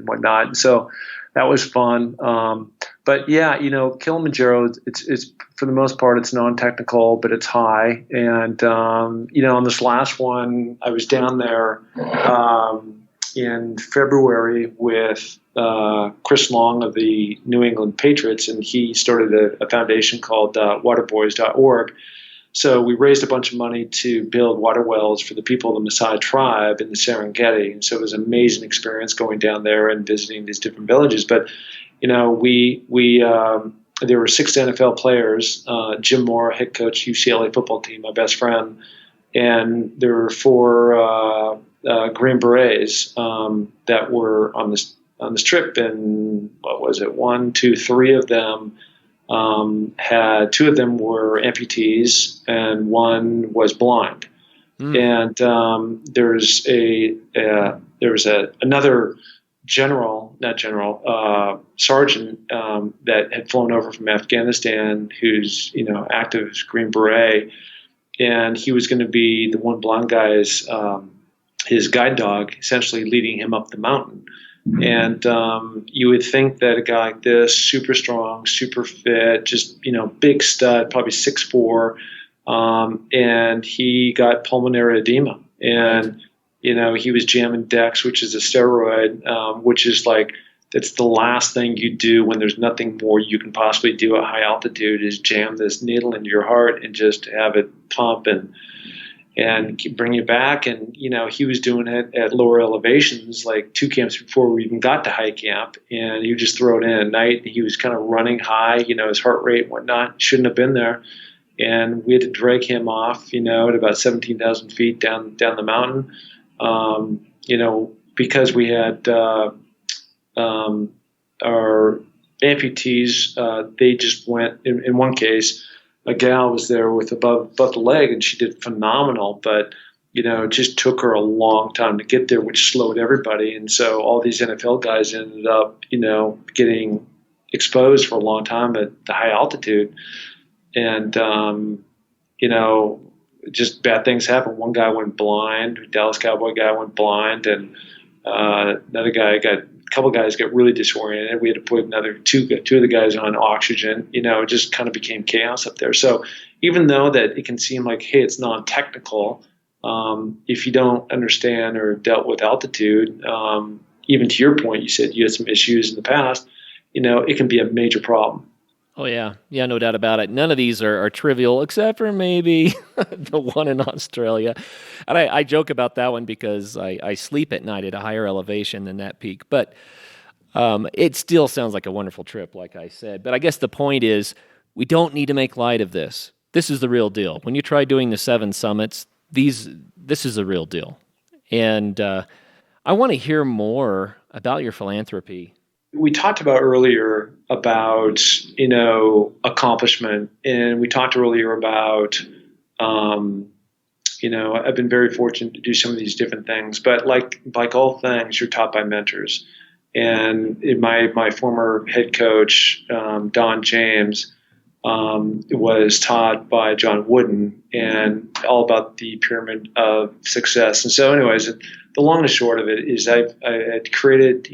whatnot. And so that was fun. But yeah, Kilimanjaro, it's for the most part, it's non-technical, but it's high. And, on this last one, I was down there in February with Chris Long of the New England Patriots, and he started a foundation called waterboys.org. So we raised a bunch of money to build water wells for the people of the Maasai tribe in the Serengeti. And so it was an amazing experience going down there and visiting these different villages. But, there were 6 NFL players, Jim Moore, head coach, UCLA football team, my best friend, and there were 4 Green Berets that were on this trip. And what was it? 1, 2, 3 of them had 2 of them were amputees and 1 was blind. And there was another sergeant that had flown over from Afghanistan, who's active as Green Beret, and he was going to be the one blind guy's his guide dog, essentially leading him up the mountain. And you would think that a guy like this, super strong, super fit, just big stud, probably 6'4", and he got pulmonary edema, and he was jamming Dex, which is a steroid, which is like that's the last thing you do when there's nothing more you can possibly do at high altitude is jam this needle into your heart and just have it pump and bring you back. And, he was doing it at lower elevations, like 2 camps before we even got to high camp. And you just throw it in at night. And he was kind of running high, his heart rate and whatnot. Shouldn't have been there. And we had to drag him off, at about 17,000 feet down the mountain. Because we had our amputees, they just went, in one case, a gal was there with above the leg, and she did phenomenal, but it just took her a long time to get there, which slowed everybody. And so all these NFL guys ended up, getting exposed for a long time at the high altitude. And, just bad things happen. One guy went blind, a Dallas Cowboy guy went blind, and another guy a couple guys got really disoriented. We had to put two of the guys on oxygen. It just kind of became chaos up there. So even though that it can seem like, hey, it's non-technical, if you don't understand or dealt with altitude, even to your point, you said you had some issues in the past, it can be a major problem. Oh, yeah. Yeah, no doubt about it. None of these are trivial, except for maybe the one in Australia. And I joke about that one because I sleep at night at a higher elevation than that peak. But it still sounds like a wonderful trip, like I said. But I guess the point is we don't need to make light of this. This is the real deal. When you try doing the 7 summits, this is the real deal. And I want to hear more about your philanthropy. We talked about earlier about, accomplishment, and we talked earlier about, I've been very fortunate to do some of these different things, but like all things, you're taught by mentors. And my former head coach, Don James, was taught by John Wooden, and all about the pyramid of success. And so anyways, the long and short of it is I had created,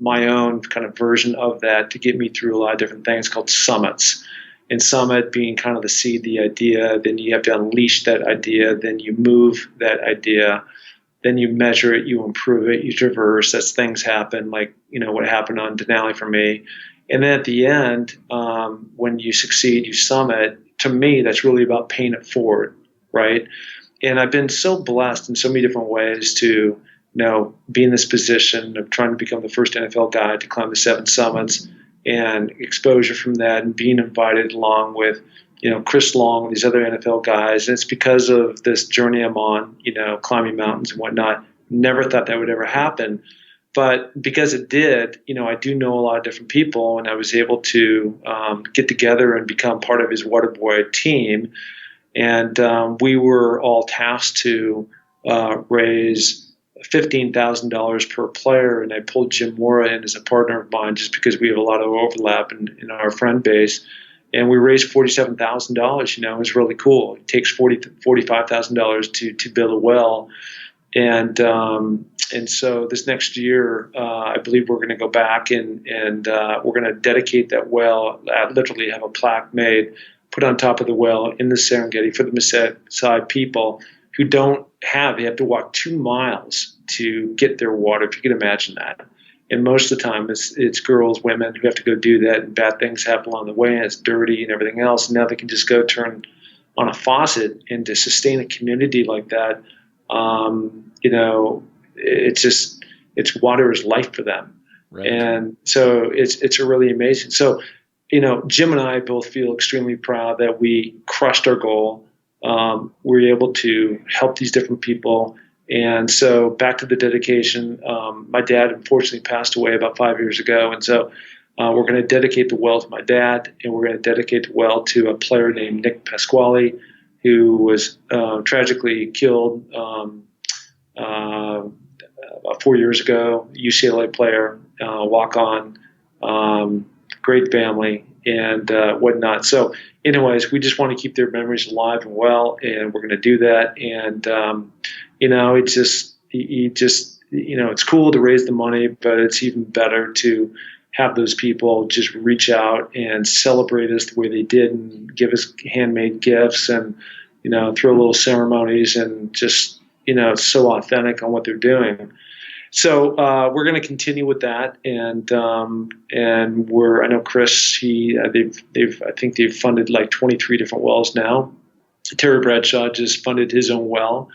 my own kind of version of that to get me through a lot of different things called summits. And summit being kind of the seed, the idea, then you have to unleash that idea, then you move that idea, then you measure it, you improve it, you traverse, as things happen, like, what happened on Denali for me. And then at the end, when you succeed, you summit, to me, that's really about paying it forward, right? And I've been so blessed in so many different ways to be in this position of trying to become the first NFL guy to climb the 7 summits, and exposure from that, and being invited along with, Chris Long, these other NFL guys. And it's because of this journey I'm on, climbing mountains and whatnot. Never thought that would ever happen. But because it did, I do know a lot of different people, and I was able to get together and become part of his Waterboy team. And we were all tasked to raise $15,000 per player, and I pulled Jim Mora in as a partner of mine just because we have a lot of overlap in our friend base. and we raised $47,000. It was really cool. It takes $45,000 to build a well, and so this next year, I believe we're going to go back and we're going to dedicate that well. Literally have a plaque made, put on top of the well in the Serengeti for the Maasai people who don't have. They have to walk 2 miles to get their water. If you can imagine that. And most of the time, it's girls, women who have to go do that, and bad things happen along the way, and it's dirty and everything else. And now they can just go turn on a faucet, and to sustain a community like that, it's water is life for them. Right. And so it's a really amazing. So, Jim and I both feel extremely proud that we crushed our goal. We were able to help these different people. And so back to the dedication, my dad unfortunately passed away about 5 years ago. And so we're going to dedicate the well to my dad, and we're going to dedicate the well to a player named Nick Pasquale, who was tragically killed about 4 years ago. UCLA player, walk-on, great family, and whatnot. So anyways, we just want to keep their memories alive and well, and we're going to do that. And, it's cool to raise the money, but it's even better to have those people just reach out and celebrate us the way they did and give us handmade gifts and, throw little ceremonies and just, it's so authentic on what they're doing. So we're going to continue with that, and I know Chris. I think they've funded like 23 different wells now. Terry Bradshaw just funded his own well,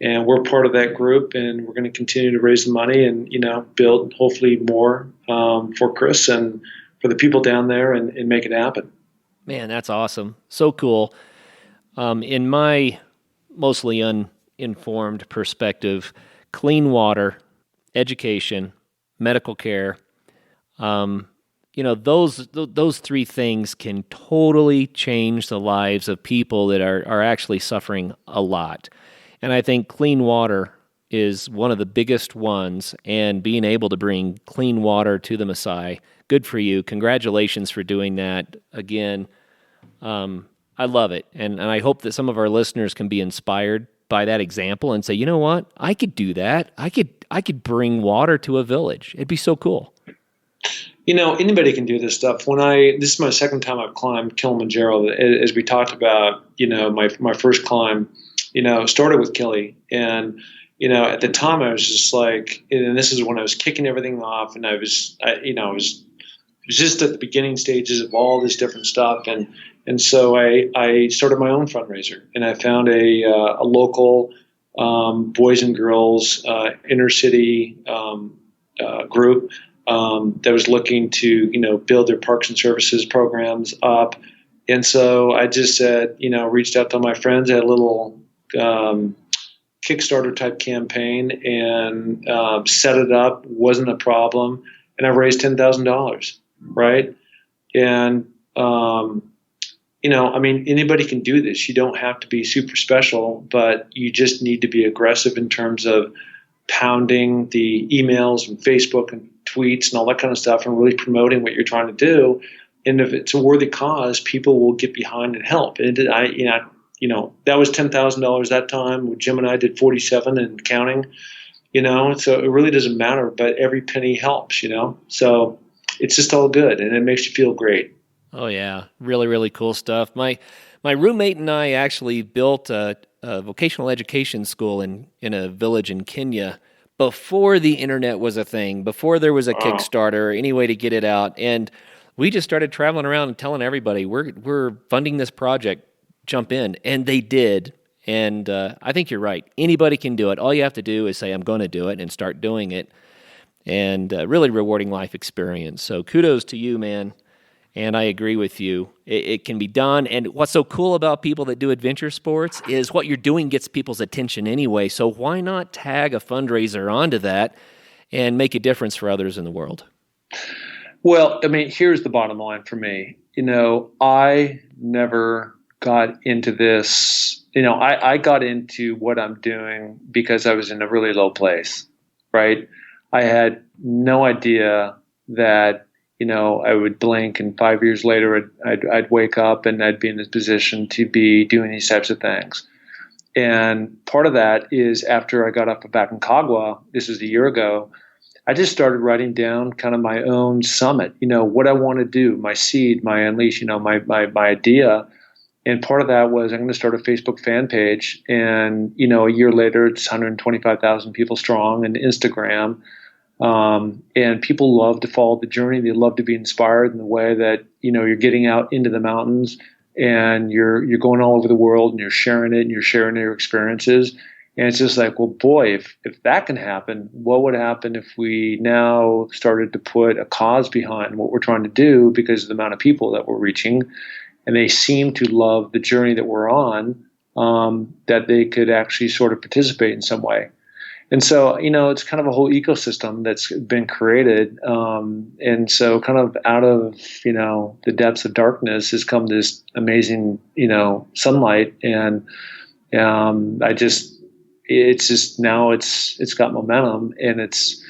and we're part of that group. And we're going to continue to raise the money and build hopefully more for Chris and for the people down there, and make it happen. Man, that's awesome! So cool. In my mostly uninformed perspective, clean water, education, medical care, those three things can totally change the lives of people that are actually suffering a lot. And I think clean water is one of the biggest ones, and being able to bring clean water to the Maasai, good for you. Congratulations for doing that. Again, I love it. And I hope that some of our listeners can be inspired by that example and say, you know what, I could do that. I could bring water to a village. It'd be so cool. Anybody can do this stuff. This is my second time I've climbed Kilimanjaro. As we talked about, my first climb, started with Kili, and at the time I was just like, and this is when I was kicking everything off, and I was just at the beginning stages of all this different stuff, and so I started my own fundraiser, and I found a local boys and girls inner city group that was looking to build their parks and services programs up. And so I just said, reached out to my friends, had a little Kickstarter type campaign, and set it up. Wasn't a problem, and I raised $10,000, right? And anybody can do this. You don't have to be super special, but you just need to be aggressive in terms of pounding the emails and Facebook and tweets and all that kind of stuff, and really promoting what you're trying to do. And if it's a worthy cause, people will get behind and help. And that was $10,000 that time. Jim and I did 47 and counting. So it really doesn't matter, but every penny helps. So it's just all good, and it makes you feel great. Oh yeah, really, really cool stuff. My roommate and I actually built a vocational education school in a village in Kenya before the internet was a thing, before there was a Kickstarter or any way to get it out. And we just started traveling around and telling everybody, we're funding this project, jump in. And they did. And I think you're right. Anybody can do it. All you have to do is say, I'm going to do it, and start doing it. And really rewarding life experience. So kudos to you, man. And I agree with you. It can be done. And what's so cool about people that do adventure sports is what you're doing gets people's attention anyway. So why not tag a fundraiser onto that and make a difference for others in the world? Well, here's the bottom line for me. I never got into this. I got into what I'm doing because I was in a really low place, right? I had no idea that I would blink, and 5 years later, I'd wake up and I'd be in this position to be doing these types of things. And part of that is after I got up back in Cagua, this is a year ago, I just started writing down kind of my own summit, what I want to do, my seed, my unleash, my idea. And part of that was I'm going to start a Facebook fan page. And, a year later, it's 125,000 people strong, and Instagram. And people love to follow the journey. They love to be inspired in the way that, you're getting out into the mountains and you're going all over the world and you're sharing it and you're sharing your experiences. And it's just like, well, boy, if that can happen, what would happen if we now started to put a cause behind what we're trying to do because of the amount of people that we're reaching, and they seem to love the journey that we're on, that they could actually sort of participate in some way. And so, it's kind of a whole ecosystem that's been created. And so kind of out of, the depths of darkness has come this amazing, sunlight. And it's just now it's got momentum, and it's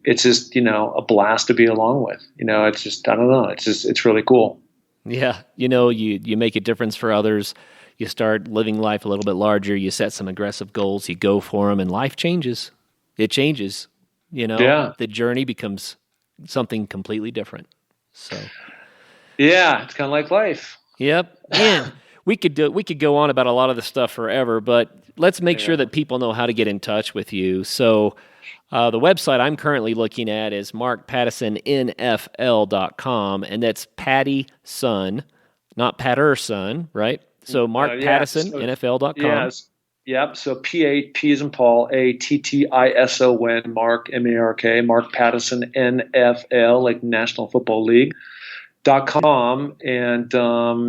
just, a blast to be along with. It's just, I don't know. It's really cool. Yeah. You make a difference for others. You start living life a little bit larger. You set some aggressive goals. You go for them, and life changes. It changes. Yeah. The journey becomes something completely different. So, yeah, it's kind of like life. Yep. And we could go on about a lot of this stuff forever, but let's make sure that people know how to get in touch with you. So, the website I'm currently looking at is markpattisinnfl.com, and that's Pattison, not Patterson, right? So markpattisinnfl.com. Yes. Yep. So P as in Paul, Attison, Mark, M-A-R-K, Mark Pattison, NFL, like National Football League.com. And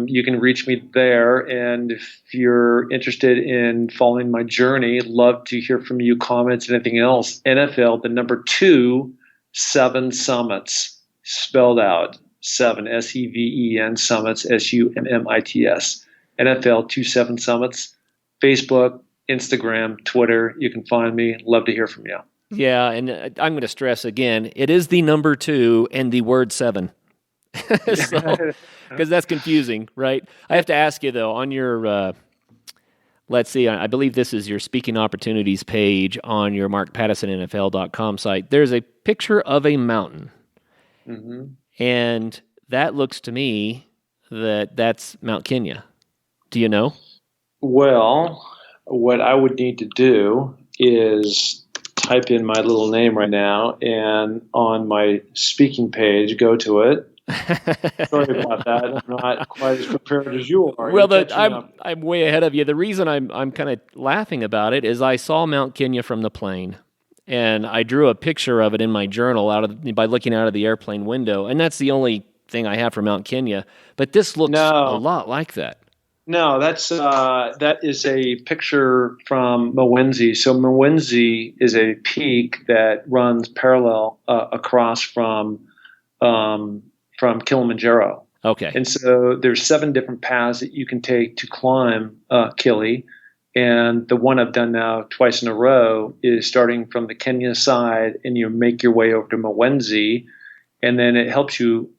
you can reach me there. And if you're interested in following my journey, love to hear from you, comments, anything else. NFL, the number 2, 7 summits, spelled out. 7, S-E-V-E-N, summits, S-U-M-M-I-T-S. NFL 27 summits, Facebook, Instagram, Twitter. You can find me. Love to hear from you. Yeah, and I'm going to stress again, it is the number 2 and the word 7. Because that's confusing, right? I have to ask you, though, on your, let's see, I believe this is your speaking opportunities page on your markpattisinnfl.com site. There's a picture of a mountain. Mm-hmm. And that looks to me that's Mount Kenya. Do you know? Well, what I would need to do is type in my little name right now, and on my speaking page, go to it. Sorry about that. I'm not quite as prepared as you are. Well, I'm way ahead of you. The reason I'm kind of laughing about it is I saw Mount Kenya from the plane, and I drew a picture of it in my journal by looking out of the airplane window, and that's the only thing I have for Mount Kenya. But this looks a lot like that. No, that is a picture from Mwenzi. So Mwenzi is a peak that runs parallel across from Kilimanjaro. Okay. And so there's 7 different paths that you can take to climb Kili. And the one I've done now twice in a row is starting from the Kenya side, and you make your way over to Mwenzi, and then it helps you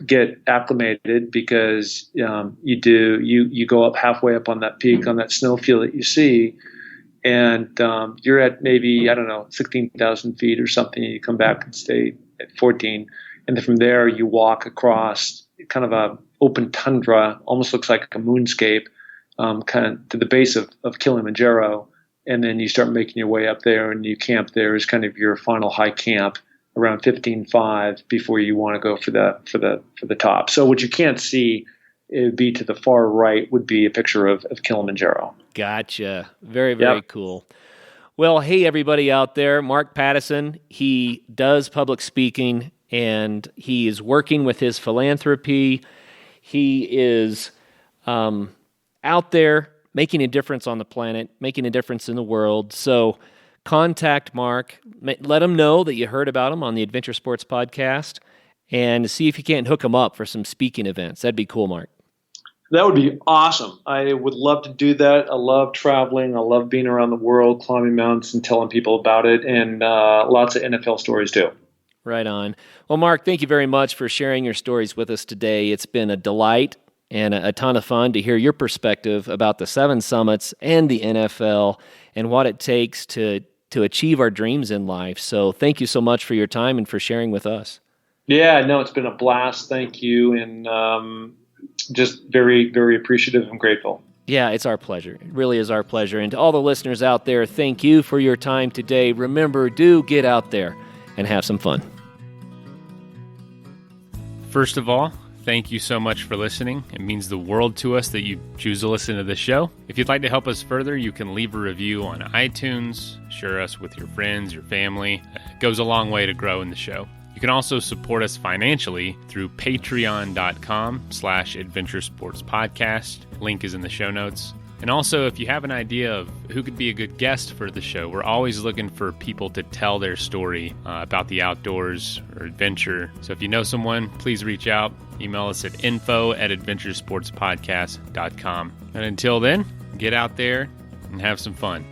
get acclimated because you go up halfway up on that peak on that snowfield that you see, and you're at maybe 16,000 feet or something. And you come back and stay at 14, and then from there you walk across kind of a open tundra, almost looks like a moonscape, kind of to the base of Kilimanjaro, and then you start making your way up there, and you camp there as kind of your final high camp around 15.5 before you want to go for the top. So what you can't see, it would be to the far right, would be a picture of Kilimanjaro. Gotcha. Very, very cool. Well, hey, everybody out there, Mark Pattison, he does public speaking, and he is working with his philanthropy. He is out there making a difference on the planet, making a difference in the world. So contact Mark, let him know that you heard about him on the Adventure Sports Podcast, and see if you can't hook him up for some speaking events. That'd be cool, Mark. That would be awesome. I would love to do that. I love traveling. I love being around the world, climbing mountains and telling people about it, and lots of NFL stories too. Right on. Well, Mark, thank you very much for sharing your stories with us today. It's been a delight and a ton of fun to hear your perspective about the 7 Summits and the NFL and what it takes to achieve our dreams in life. So thank you so much for your time and for sharing with us. Yeah, no, it's been a blast. Thank you. And just very, very appreciative and grateful. Yeah, it's our pleasure. It really is our pleasure. And to all the listeners out there, thank you for your time today. Remember, do get out there and have some fun. First of all, thank you so much for listening. It means the world to us that you choose to listen to this show. If you'd like to help us further, you can leave a review on iTunes, share us with your friends, your family. It goes a long way to growing the show. You can also support us financially through patreon.com/adventuresportspodcast. Link is in the show notes. And also, if you have an idea of who could be a good guest for the show, we're always looking for people to tell their story about the outdoors or adventure. So if you know someone, please reach out. Email us at info@adventuresportspodcast.com. And until then, get out there and have some fun.